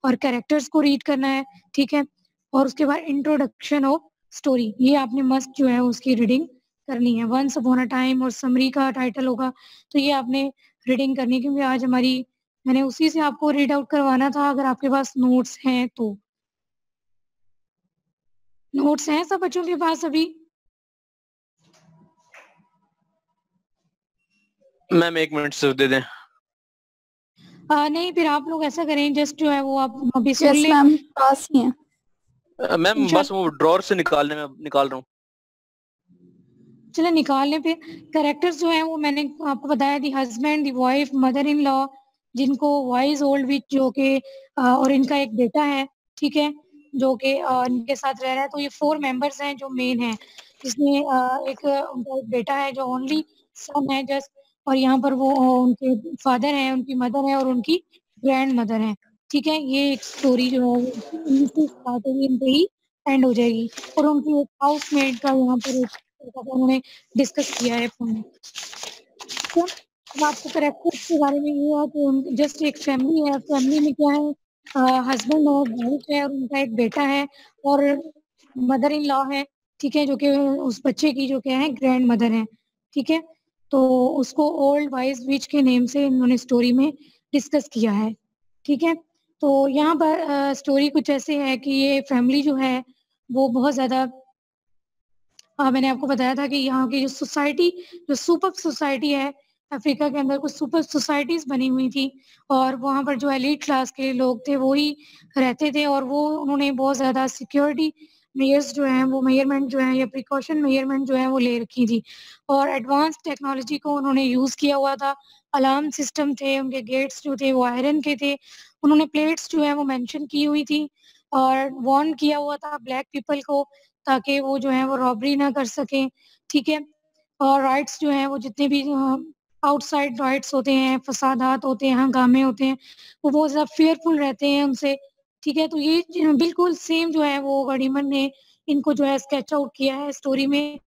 Speaker 1: और कैरेक्टर्स को रीड करना है, ठीक है। और उसके बाद इंट्रोडक्शन ऑफ स्टोरी, ये आपने मस्ट जो है उसकी रीडिंग करनी है। वंस अपॉन अ टाइम और समरी का टाइटल होगा तो ये आपने रीडिंग करनी है, क्योंकि आज हमारी मैंने उसी से आपको रीड आउट करवाना था। अगर आपके पास नोट्स हैं तो नोट्स हैं सब बच्चों के पास अभी?
Speaker 3: मैम 1 मिनट से दे दें।
Speaker 1: नहीं, फिर आप लोग ऐसा करें, जस्ट जो है वो आप अभी सुन
Speaker 2: यस
Speaker 1: लें।
Speaker 2: मैम, पास ही हैं।
Speaker 3: मैम बस वो ड्रॉर से निकाल रहा हूँ।
Speaker 1: चलो निकाल लें फिर। कैरेक्टर्स जो हैं वो मैंने आपको बताया, the husband, the wife, mother in law, जिनको वाइज ओल्ड विच जो के और इनका एक बेटा है, ठीक है, जो कि इनके साथ रह रहा है। तो ये 4 मेंबर्स हैं जो मेन हैं, जिसमें एक उनका एक बेटा है जो ओनली सन है जस्ट, और यहाँ पर वो उनके फादर हैं, उनकी मदर है और उनकी ग्रैंड मदर है, ठीक है। ये एक स्टोरी जो है इनसे स्टार्ट होगी, इन पे ही एंड हो जाएगी। और उनकी एक हाउसमेट का यहाँ पर एक उन्होंने डिस्कस किया है पॉइंट, ठीक है। अब आपको कैरेक्टर्स के बारे में ये है कि जस्ट एक फैमिली है, फैमिली में क्या है, हस्बैंड और वाइफ है और उनका एक बेटा है और मदर इन लॉ है, ठीक है, जो कि उस बच्चे की जो क्या है ग्रैंड मदर है, ठीक है। तो उसको ओल्ड वाइज विच के नेम से इन्होंने स्टोरी में डिस्कस किया है, ठीक है। तो यहाँ पर स्टोरी कुछ ऐसे है कि ये फैमिली जो है वो बहुत ज़्यादा मैंने आपको बताया था कि यहाँ की जो सोसाइटी, जो सुपर सोसाइटी है अफ्रीका के अंदर, कुछ सुपर सोसाइटीज बनी हुई थी और वहाँ पर जो एलीट क्लास के लोग थे वो ही रहते थे। और वो उन्होंने बहुत ज़्यादा सिक्योरिटी मेयर्स जो हैं वो मेजरमेंट जो है या प्रिकॉशन मेजरमेंट जो है वो ले रखी थी और एडवांस टेक्नोलॉजी को उन्होंने यूज़ किया हुआ था। अलार्म सिस्टम थे, उनके गेट्स जो थे वो आयरन के थे, उन्होंने प्लेट्स जो है वो मेंशन की हुई थी और वार्न किया हुआ था ब्लैक पीपल को ताकि वो जो है वो रॉबरी ना कर सकें, ठीक है। और राइट्स जो हैं वो जितने भी आउटसाइड राइट्स होते हैं, फसादात होते हैं, हंगामे होते हैं, वो बहुत ज़्यादा फेयरफुल रहते हैं उनसे, ठीक है। तो ये बिल्कुल सेम जो है वो गणिमन ने इनको जो है स्केच आउट किया है स्टोरी में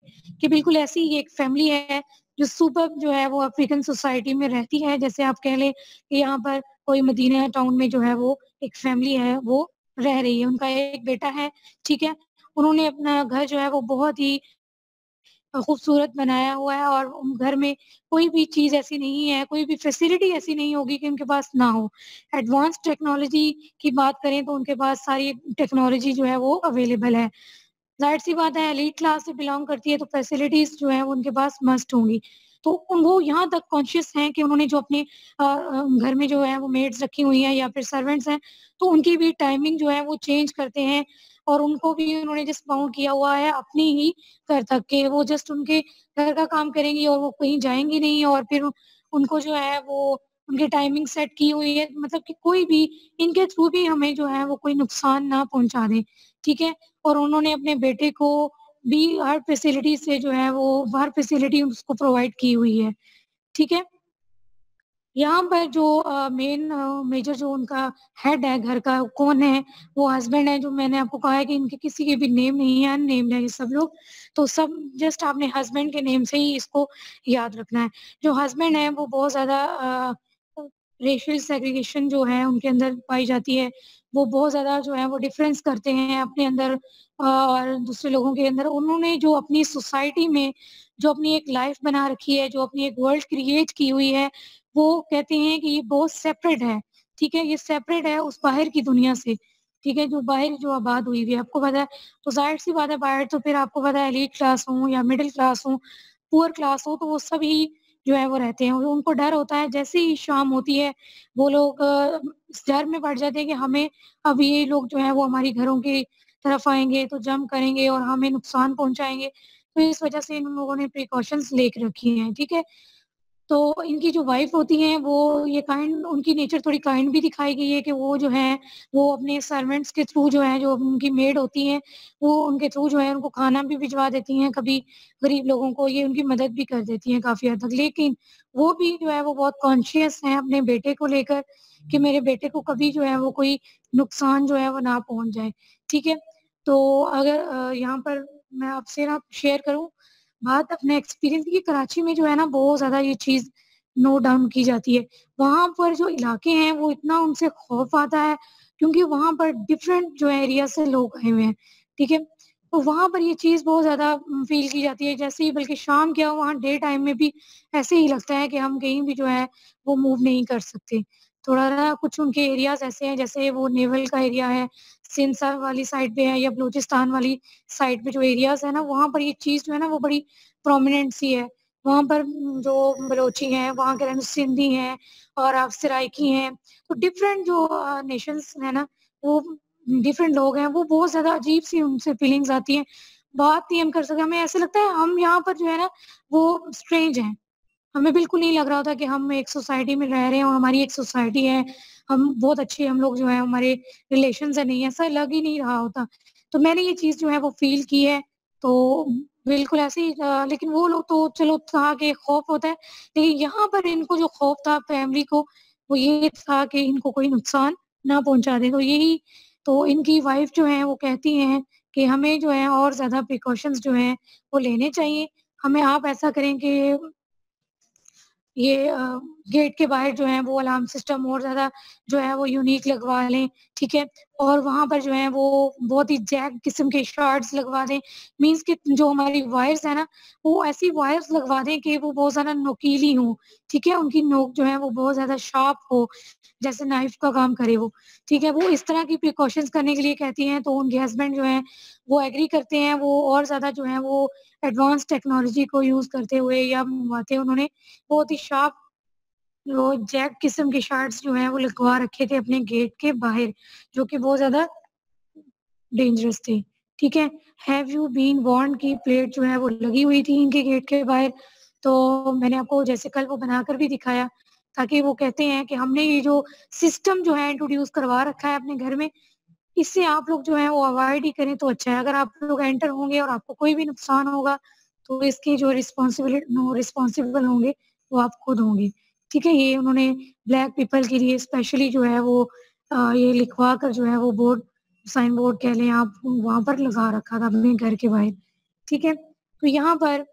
Speaker 1: कि बिल्कुल ऐसी ही एक फैमिली है जो सुपर जो है वो अफ्रीकन सोसाइटी में रहती है। जैसे आप कह लें कि यहाँ पर कोई मदीना टाउन में जो है वो एक फैमिली है वो रह रही है, उनका एक बेटा है, ठीक है। उन्होंने अपना घर जो है वो बहुत ही खूबसूरत बनाया हुआ है और घर में कोई भी चीज़ ऐसी नहीं है, कोई भी फैसिलिटी ऐसी नहीं होगी कि उनके पास ना हो। एडवांस टेक्नोलॉजी की बात करें तो उनके पास सारी टेक्नोलॉजी जो है वो अवेलेबल है। ज़ाहिर-सी बात है एलीट क्लास से बिलॉन्ग करती है तो फैसिलिटीज़ जो है वो उनके पास मस्ट होंगी। तो वो यहाँ तक कॉन्शियस हैं कि उन्होंने जो अपने घर में जो है वो मेड्स रखी हुई हैं या फिर सर्वेंट्स हैं, तो उनकी भी टाइमिंग जो है वो चेंज करते हैं और उनको भी उन्होंने जस्ट बाउंड किया हुआ है अपनी ही घर तक के। वो जस्ट उनके घर का काम करेंगी और वो कहीं जाएँगी नहीं और फिर उनको जो है वो उनकी टाइमिंग सेट की हुई है, मतलब कि कोई भी इनके थ्रू भी हमें जो है वो कोई नुकसान ना पहुँचा दे, ठीक है? और उन्होंने अपने बेटे को भी हर फैसिलिटी से जो है वो हर फैसिलिटी उसको प्रोवाइड की हुई है, ठीक है? यहाँ पर जो मेजर जो उनका हेड है घर का कौन है, वो हस्बैंड है, जो मैंने आपको कहा है कि इनके किसी के भी नेम नहीं है, अननेम्ड है ये सब लोग। तो सब जस्ट आपने हस्बैंड के नेम से ही इसको याद रखना है। जो हस्बैंड है वो बहुत ज़्यादा रेशियल सेग्रीगेशन जो है उनके अंदर पाई जाती है। वो बहुत ज़्यादा जो है वो डिफरेंस करते हैं अपने अंदर और दूसरे लोगों के अंदर। उन्होंने जो अपनी सोसाइटी में जो अपनी एक लाइफ़ बना रखी है, जो अपनी एक वर्ल्ड क्रिएट की हुई है, वो कहते हैं कि ये बहुत सेपरेट है, ठीक है? ये सेपरेट है उस बाहर की दुनिया से, ठीक है? जो बाहर जो आबाद हुई हुई है, आपको पता है, तो ज़ाहिर-सी बात है बाहर तो फिर आपको पता है एलीट क्लास हो या मिडल क्लास हो, पुअर क्लास हो, तो वो सभी जो है वो रहते हैं। और उनको डर होता है जैसे ही शाम होती है, वो लोग इस डर में पड़ जाते हैं कि हमें अब ये लोग जो है वो हमारी घरों की तरफ आएँगे, तो जंप करेंगे और हमें नुकसान पहुँचाएँगे। तो इस वजह से इन लोगों ने प्रिकॉशंस लेके रखी हैं, ठीक है? तो इनकी जो वाइफ़ होती हैं वो ये काइंड उनकी नेचर थोड़ी काइंड भी दिखाई गई है कि वो जो है वो अपने सर्वेंट्स के थ्रू जो है जो उनकी मेड होती हैं, वो उनके थ्रू जो है उनको खाना भी भिजवा देती हैं, कभी गरीब लोगों को ये उनकी मदद भी कर देती हैं काफ़ी हद तक। लेकिन वो भी जो है वो बहुत कॉन्शियस हैं अपने बेटे को लेकर कि मेरे बेटे को कभी जो है वो कोई नुकसान जो है वो ना पहुँच जाए, ठीक है? तो अगर यहाँ पर मैं आपसे ना शेयर करूँ बात अपने एक्सपीरियंस की, कराची में जो है ना बहुत ज़्यादा ये चीज़ नोट डाउन की जाती है। वहाँ पर जो इलाके हैं वो इतना उनसे खौफ आता है क्योंकि वहाँ पर डिफरेंट जो एरिया से लोग आए हुए हैं, ठीक है? तो वहाँ पर ये चीज़ बहुत ज़्यादा फ़ील की जाती है। जैसे ही बल्कि शाम क्या वहाँ डे टाइम में भी ऐसे ही लगता है कि हम कहीं भी जो है वो मूव नहीं कर सकते। थोड़ा ना कुछ उनके एरियाज़ ऐसे हैं जैसे वो नेवल का एरिया है, सिंध सा वाली साइड पे है या बलूचिस्तान वाली साइड पे जो एरियाज़ है ना वहाँ पर ये चीज़ जो है ना वो बड़ी प्रोमिनेंट सी है। वहाँ पर जो बलोची हैं, वहाँ के रहने सिंधी हैं और आप सराइकी हैं। तो डिफरेंट जो नेशंस हैं ना, वो डिफरेंट लोग हैं, वो बहुत ज़्यादा अजीब-सी उनसे फीलिंग्स आती हैं। बात नहीं हम कर सकते, हमें ऐसा लगता है हम यहाँ पर जो है ना, वो स्ट्रेंज हैं। हमें बिल्कुल नहीं लग रहा होता कि हम एक सोसाइटी में रह रहे हैं और हमारी एक सोसाइटी है, हम बहुत अच्छे हम लोग जो हैं हमारे रिलेशंस हैं, नहीं ऐसा लग ही नहीं रहा होता। तो मैंने ये चीज़ जो है वो फ़ील की है, तो बिल्कुल ऐसे ही लेकिन वो लोग तो चलो था कि खौफ होता है, लेकिन यहाँ पर इनको जो खौफ था फैमिली को, वो ये था कि इनको कोई नुकसान ना पहुँचा दे। तो यही तो इनकी वाइफ़ जो हैं वो कहती हैं कि हमें जो है और ज़्यादा प्रिकॉशंस जो हैं वो लेने चाहिए। हमें आप ऐसा करें कि ये गेट के बाहर जो है वो अलार्म सिस्टम और ज़्यादा जो है वो यूनिक लगवा लें, ठीक है? और वहाँ पर जो है वो बहुत ही जैक किस्म के शार्ट्स लगवा दें। मीन्स कि जो हमारी वायर्स है ना, वो ऐसी वायर्स लगवा दें कि वो बहुत ज़्यादा नुकीली हों, ठीक है? उनकी नोक जो है वो बहुत ज़्यादा शार्प हो, जैसे नाइफ का काम करे वो, ठीक है? वो इस तरह की प्रिकॉशंस करने के लिए कहती हैं, तो उनके हस्बैंड जो हैं, वो एग्री करते हैं। वो और ज़्यादा जो है वो एडवांस टेक्नोलॉजी को यूज़ करते हुए या मँगवाते उन्होंने बहुत ही शार्प वो जैक किस्म के शार्ट्स जो हैं वो लगवा रखे थे अपने गेट के बाहर, जो कि बहुत ज़्यादा डेंजरस थे, ठीक है? हैव यू बीन वार्न्ड की प्लेट जो है वो लगी हुई थी इनके गेट के बाहर। तो मैंने आपको जैसे कल वो बनाकर भी दिखाया, ताकि वो कहते हैं कि हमने ये जो सिस्टम जो है इंट्रोड्यूस करवा रखा है अपने घर में, इससे आप लोग जो है वो अवॉइड ही करें तो अच्छा है। अगर आप लोग एंटर होंगे और आपको कोई भी नुकसान होगा, तो इसके जो रिस्पॉन्सिबल होंगे, वो आप खुद होंगे। ठीक है? ये उन्होंने ब्लैक पीपल के लिए स्पेशली जो है वो ये लिखवा कर जो है वो बोर्ड साइन बोर्ड कह लें आप, वहाँ पर लगा रखा था अपने घर के बाहर। ठीक है? तो यहाँ पर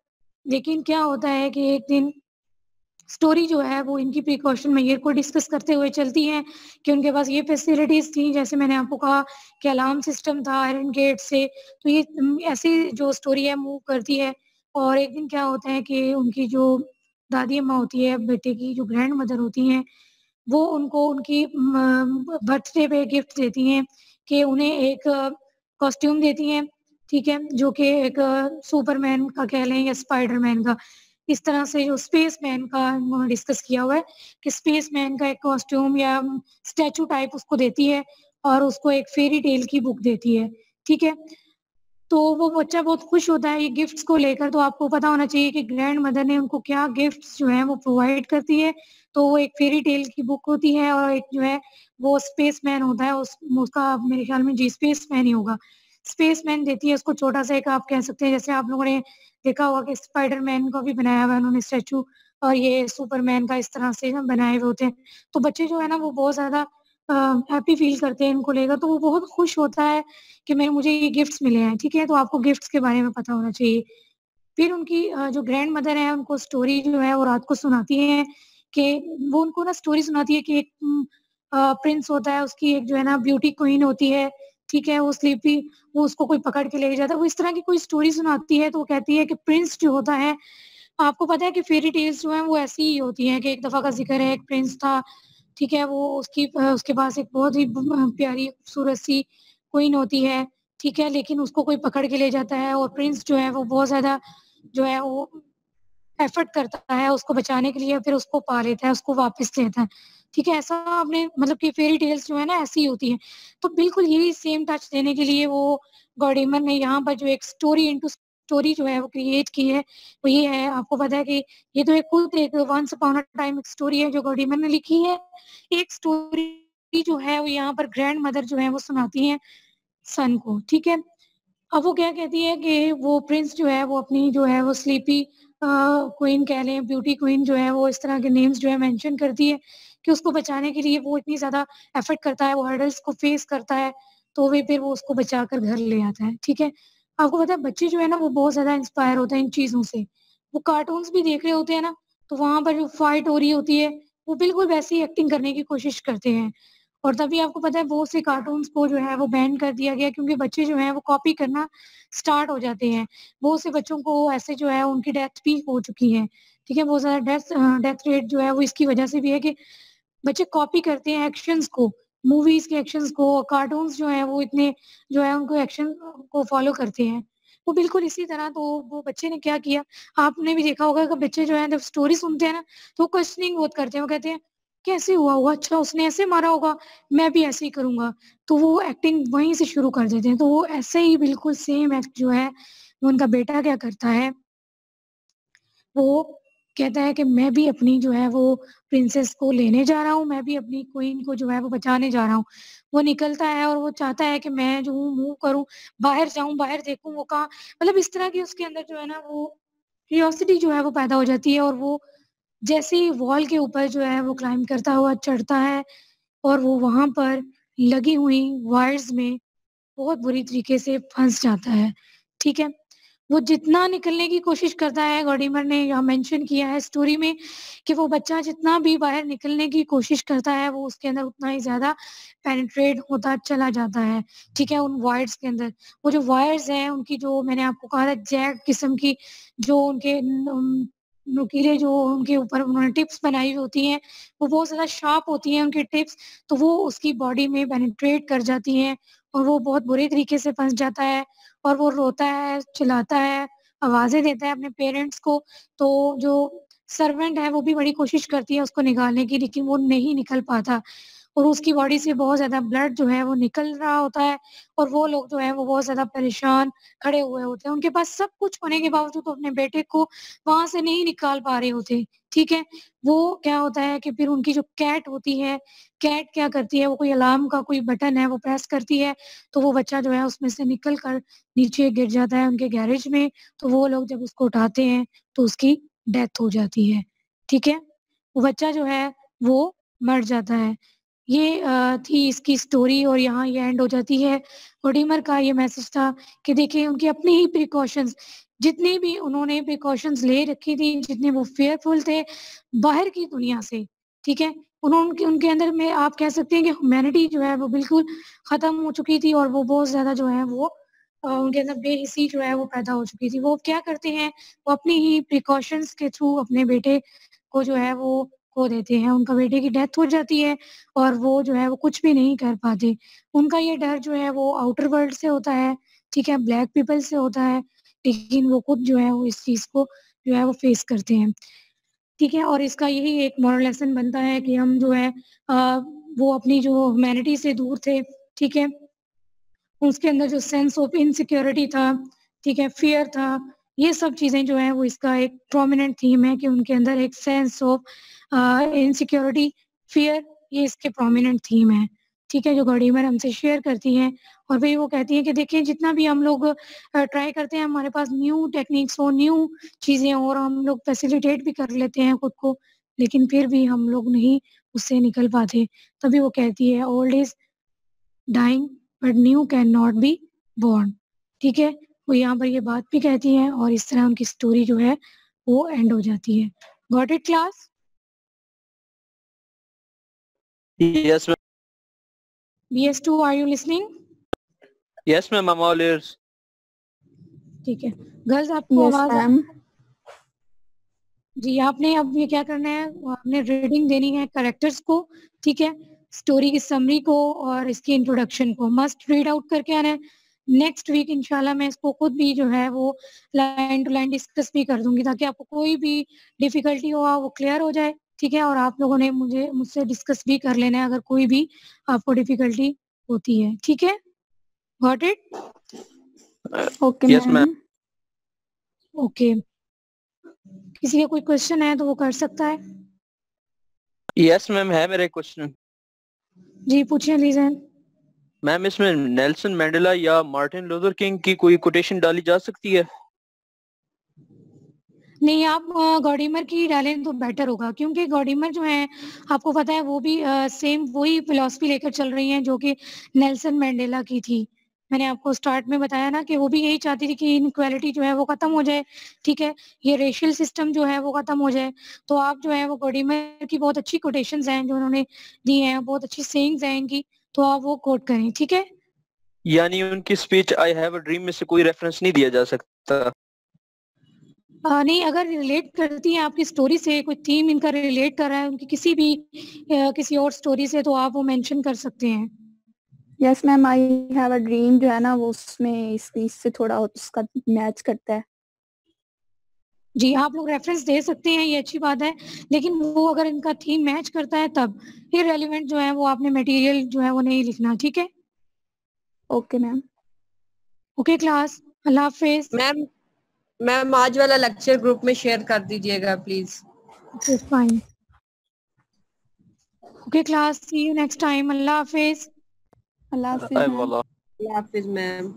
Speaker 1: लेकिन क्या होता है कि एक दिन स्टोरी जो है वो इनकी प्रिकॉशन मेजर को डिस्कस करते हुए चलती हैं कि उनके पास ये फैसिलिटीज़ थी, जैसे मैंने आपको कहा कि अलार्म सिस्टम था आयरन गेट से। तो ये ऐसी जो स्टोरी है मूव करती है और एक दिन क्या होता है कि उनकी जो दादी अम्मा होती है, बेटे की जो ग्रैंड मदर होती हैं, वो उनको उनकी बर्थडे पे गिफ्ट देती हैं कि उन्हें एक कॉस्ट्यूम देती हैं, ठीक है? जो कि एक सुपरमैन का कह लें या स्पाइडरमैन का। इस तरह से जो स्पेसमैन का उन्होंने डिस्कस किया हुआ है कि स्पेसमैन का एक कॉस्ट्यूम या स्टैचू टाइप उसको देती है और उसको एक फेरी टेल की बुक देती है, ठीक है? तो वो बच्चा बहुत खुश होता है ये गिफ्ट्स को लेकर। तो आपको पता होना चाहिए कि ग्रैंड मदर ने उनको क्या गिफ्ट्स जो हैं वो प्रोवाइड करती है। तो वो एक फेरी टेल की बुक होती है और एक जो है वो स्पेसमैन होता है, उसका मेरे ख्याल में जी स्पेसमैन ही होगा। स्पेसमैन देती है उसको छोटा-सा एक, आप कह सकते हैं जैसे आप लोगों ने देखा होगा कि स्पाइडरमैन को भी बनाया हुआ है उन्होंने स्टैचू, और ये सुपरमैन का इस तरह से ना बनाए हुए होते हैं। तो बच्चे जो है ना वो बहुत ज़्यादा हैप्पी फील करते हैं इनको लेकर, तो वो बहुत खुश होता है कि मुझे ये गिफ्ट्स मिले हैं, ठीक है? तो आपको गिफ्ट्स के बारे में पता होना चाहिए। फिर उनकी जो ग्रैंड मदर है उनको स्टोरी जो है वो रात को सुनाती हैं कि वो उनको ना स्टोरी सुनाती है कि एक प्रिंस होता है, उसकी एक जो है ना ब्यूटी क्वीन होती है, ठीक है? वो उसको कोई पकड़ के ले जाता है। वो इस तरह की कोई स्टोरी सुनाती है, तो वो कहती है कि प्रिंस जो होता है, आपको पता है कि फेयरी टेल्स जो हैं वो ऐसी ही होती हैं कि एक दफ़ा का ज़िक्र है, एक प्रिंस था, ठीक है? वो उसके पास एक बहुत ही प्यारी खूबसूरत सी क्वीन होती है, ठीक है? लेकिन उसको कोई पकड़ के ले जाता है और प्रिंस जो है वो बहुत ज़्यादा जो है वो एफर्ट करता है उसको बचाने के लिए, फिर उसको पा लेता है, उसको वापस लेता है। ठीक है? ऐसा आपने मतलब कि फेयरी टेल्स जो है ना ऐसी ही होती हैं। तो बिल्कुल यही सेम टच देने के लिए वो गॉडइमर ने यहाँ पर जो एक स्टोरी इनटू स्टोरी जो है वो क्रिएट की है, वो ये है। आपको पता है कि ये तो एक खुद एक वन्स अपॉन अ टाइम एक स्टोरी है जो गॉडइमर ने लिखी है। एक स्टोरी जो है वो यहाँ पर ग्रैंड मदर जो है वो सुनाती हैं सन को, ठीक है? अब वो क्या कहती है कि वो प्रिंस जो है वो अपनी जो है वो स्लीपी क्वीन कह लें, ब्यूटी क्वीन जो है वो इस तरह के नेम्स जो है मेंशन करती है कि उसको बचाने के लिए वो इतनी ज़्यादा एफर्ट करता है, वो हर्डल्स को फेस करता है, तो वे फिर वो उसको बचाकर घर ले आता है, ठीक है? आपको पता है बच्चे जो है ना वो बहुत ज़्यादा इंस्पायर होते हैं इन चीज़ों से। वो कार्टून्स भी देख रहे होते हैं ना, तो वहाँ पर जो फाइट हो रही होती है, वो बिल्कुल वैसी ही एक्टिंग करने की कोशिश करते हैं। और तभी आपको पता है बहुत से कार्टून्स को जो है वो बैन कर दिया गया क्योंकि बच्चे जो हैं वो कॉपी करना स्टार्ट हो जाते हैं। बहुत से बच्चों को ऐसे जो है उनकी डेथ भी हो चुकी है, ठीक है? बहुत ज़्यादा डेथ रेट जो है वो इसकी वजह से भी है कि बच्चे कॉपी करते हैं एक्शंस को, मूवीज़ के एक्शंस को, कार्टून्स जो हैं वो इतने जो है उनको एक्शन को फ़ॉलो करते हैं। वो बिल्कुल इसी तरह तो वो बच्चे ने क्या किया, आपने भी देखा होगा कि बच्चे जो हैं जब स्टोरी सुनते हैं ना, तो क्वेश्चनिंग बहुत करते हैं। वो कहते हैं, "कैसे हुआ होगा? अच्छा उसने ऐसे मारा होगा, मैं भी ऐसे ही करूँगा।" तो वो एक्टिंग वहीं से शुरू कर देते हैं। तो वो ऐसे ही बिल्कुल सेम एक्ट जो है, वो उनका बेटा क्या करता है, वो कहता है कि मैं भी अपनी जो है वो प्रिंसेस को लेने जा रहा हूँ, मैं भी अपनी क्वीन को जो है वो बचाने जा रहा हूँ। वो निकलता है और वो चाहता है कि मैं जो हूँ मूव करूँ, बाहर जाऊँ, बाहर देखूँ वो कहाँ, मतलब इस तरह की उसके अंदर जो है ना वो क्यूरियोसिटी जो है वो पैदा हो जाती है और वो जैसे ही वॉल के ऊपर जो है वो क्लाइंब करता हुआ चढ़ता है और वो वहाँ पर लगी हुई वायर्स में बहुत बुरी तरीके से फँस जाता है, ठीक है? वो जितना निकलने की कोशिश करता है, गॉडइमर ने यहाँ मेंशन किया है स्टोरी में कि वो बच्चा जितना भी बाहर निकलने की कोशिश करता है, वो उसके अंदर उतना ही ज़्यादा पेनिट्रेट होता चला जाता है, ठीक है? उन वायर्स के अंदर। वो जो वायर्स हैं, उनकी जो मैंने आपको कहा था जैग किस्म की जो उनके नुकीले जो उनके ऊपर उन्होंने टिप्स बनाई हुई होती हैं, वो बहुत ज़्यादा शार्प होती हैं उनकी टिप्स, तो वो उसकी बॉडी में पेनिट्रेट कर जाती हैं और वो बहुत बुरे तरीके से फँस जाता है और वो रोता है, चिल्लाता है, आवाज़ें देता है अपने पेरेंट्स को। तो जो सर्वेंट है वो भी बड़ी कोशिश करती है उसको निकालने की, लेकिन वो नहीं निकल पाता और उसकी बॉडी से बहुत ज़्यादा ब्लड जो है वो निकल रहा होता है और वो लोग जो हैं वो बहुत ज़्यादा परेशान खड़े हुए होते हैं। उनके पास सब कुछ होने के बावजूद वो अपने बेटे को वहाँ से नहीं निकाल पा रहे होते, ठीक है? वो क्या होता है कि फिर उनकी जो कैट होती है, कैट क्या करती है, वो कोई अलार्म का कोई बटन है वो प्रेस करती है, तो वो बच्चा जो है उसमें से निकल कर नीचे गिर जाता है उनके गैरेज में, तो वो लोग जब उसको उठाते हैं, तो उसकी डेथ हो जाती है, ठीक है? वो बच्चा जो है वो मर जाता है। ये थी इसकी स्टोरी और यहाँ ये एंड हो जाती है। ओडिमर का ये मैसेज था कि देखिए उनकी अपनी ही प्रिकॉशंस जितनी भी उन्होंने प्रिकॉशंस ले रखी थी, जितने वो फेयरफुल थे बाहर की दुनिया से, ठीक है? उनके उनके अंदर में आप कह सकते हैं कि ह्यूमैनिटी जो है वो बिल्कुल ख़त्म हो चुकी थी और वो बहुत ज़्यादा जो है वो उनके अंदर बेहिसी जो है वो पैदा हो चुकी थी। वो क्या करते हैं, वो अपनी ही प्रिकॉशंस के थ्रू अपने बेटे को जो है वो खो देते हैं। उनका बेटे की डेथ हो जाती है और वो जो है वो कुछ भी नहीं कर पाते। उनका ये डर जो है वो आउटर वर्ल्ड से होता है, ठीक है? ब्लैक पीपल से होता है, लेकिन वो खुद जो है वो इस चीज़ को जो है वो फेस करते हैं, ठीक है। और इसका यही एक मॉरल लेसन बनता है कि हम जो है वो अपनी जो ह्यूमैनिटी से दूर थे, ठीक है। उसके अंदर जो सेंस ऑफ इनसिक्योरिटी था, ठीक है, फियर था, ये सब चीज़ें जो हैं वो इसका एक प्रोमिनेंट थीम है कि उनके अंदर एक सेंस ऑफ इनसिक्योरिटी, फियर, ये इसके प्रोमिनेंट थीम है, ठीक है, जो गॉडीमर हमसे शेयर करती हैं। और वही वो कहती हैं कि देखिए जितना भी हम लोग ट्राई करते हैं, हमारे पास न्यू टेक्निक्स हो, न्यू चीज़ें हो और हम लोग फैसिलिटेट भी कर लेते हैं खुद को, लेकिन फिर भी हम लोग नहीं उससे निकल पाते। तभी वो कहती है old is dying but new can not be born, ठीक है। वो यहाँ पर ये बात भी कहती हैं और इस तरह उनकी स्टोरी जो है वो एंड हो जाती है। Got it class?
Speaker 3: Yes, ma'am.
Speaker 1: BS2 are you listening?
Speaker 3: Yes, ma'am. I'm all ears.
Speaker 1: ठीक है गर्ल्स, आपको
Speaker 2: यस
Speaker 1: आवाज
Speaker 2: मैम।
Speaker 1: जी, आपने अब ये क्या करना है, आपने रीडिंग देनी है कैरेक्टर्स को, ठीक है, स्टोरी की समरी को और इसकी इंट्रोडक्शन को मस्ट रीड आउट करके आना है। नेक्स्ट वीक इंशाल्लाह मैं इसको खुद भी जो है वो लाइन टू लाइन डिस्कस भी कर दूंगी ताकि आपको कोई भी डिफिकल्टी हो वो क्लियर हो जाए, ठीक है। और आप लोगों ने मुझसे डिस्कस भी कर लेना है अगर कोई भी आपको डिफिकल्टी होती है, ठीक है। Got it?
Speaker 2: Okay
Speaker 3: Yes, ma'am.
Speaker 2: Ma'am.
Speaker 1: Okay, किसी का कोई क्वेश्चन है तो वो कर सकता है।
Speaker 3: Yes, ma'am. है मेरा क्वेश्चन।
Speaker 1: जी पूछिए लीजन।
Speaker 3: मैम इसमें नेल्सन मंडेला या मार्टिन लूथर किंग की कोई कोटेशन डाली जा सकती है?
Speaker 1: नहीं, आप गॉडीमर की डालें तो बेटर होगा क्योंकि गॉडीमर जो है आपको पता है वो भी सेम वही फिलॉसफी लेकर चल रही हैं जो कि नेल्सन मंडेला की थी। मैंने आपको स्टार्ट में बताया ना कि वो भी यही चाहती थी कि इनइक्वालिटी जो है वो खत्म हो जाए, ठीक है, ये रेशियल सिस्टम जो है वो खत्म हो जाए। तो आप जो है वो गॉडीमर की बहुत अच्छी कोटेशंस हैं जो उन्होंने दी हैं, बहुत अच्छी सेइंग्स हैं इनकी, तो आप वो कोट करें, ठीक है।
Speaker 3: यानी उनकी speech I have a dream में से कोई रेफरेंस नहीं दिया जा सकता?
Speaker 1: नहीं, अगर रिलेट करती है आपकी स्टोरी से, कोई थीम इनका रिलेट कर रहा है उनकी किसी भी किसी और स्टोरी से, तो आप वो मेंशन कर सकते हैं।
Speaker 2: Yes ma'am, I have a dream जो है ना वो उसमें इससे थोड़ा उसका मैच करता है।
Speaker 1: जी, आप लोग रेफरेंस दे सकते हैं, ये अच्छी बात है, लेकिन वो अगर इनका थीम मैच करता है तब इररिलेवेंट जो है वो आपने मटेरियल जो है वो नहीं लिखना, ठीक है।
Speaker 2: Okay ma'am.
Speaker 1: ओके क्लास, अल्लाह हाफिज।
Speaker 4: मैम मैम आज वाला लेक्चर ग्रुप में शेयर कर दीजिएगा please.
Speaker 1: Okay fine. Okay class, see you next time, अल्लाह हाफिज।
Speaker 2: अल्लाह हाफिज मैम।
Speaker 3: वाला
Speaker 4: अल्लाह हाफिज मैम।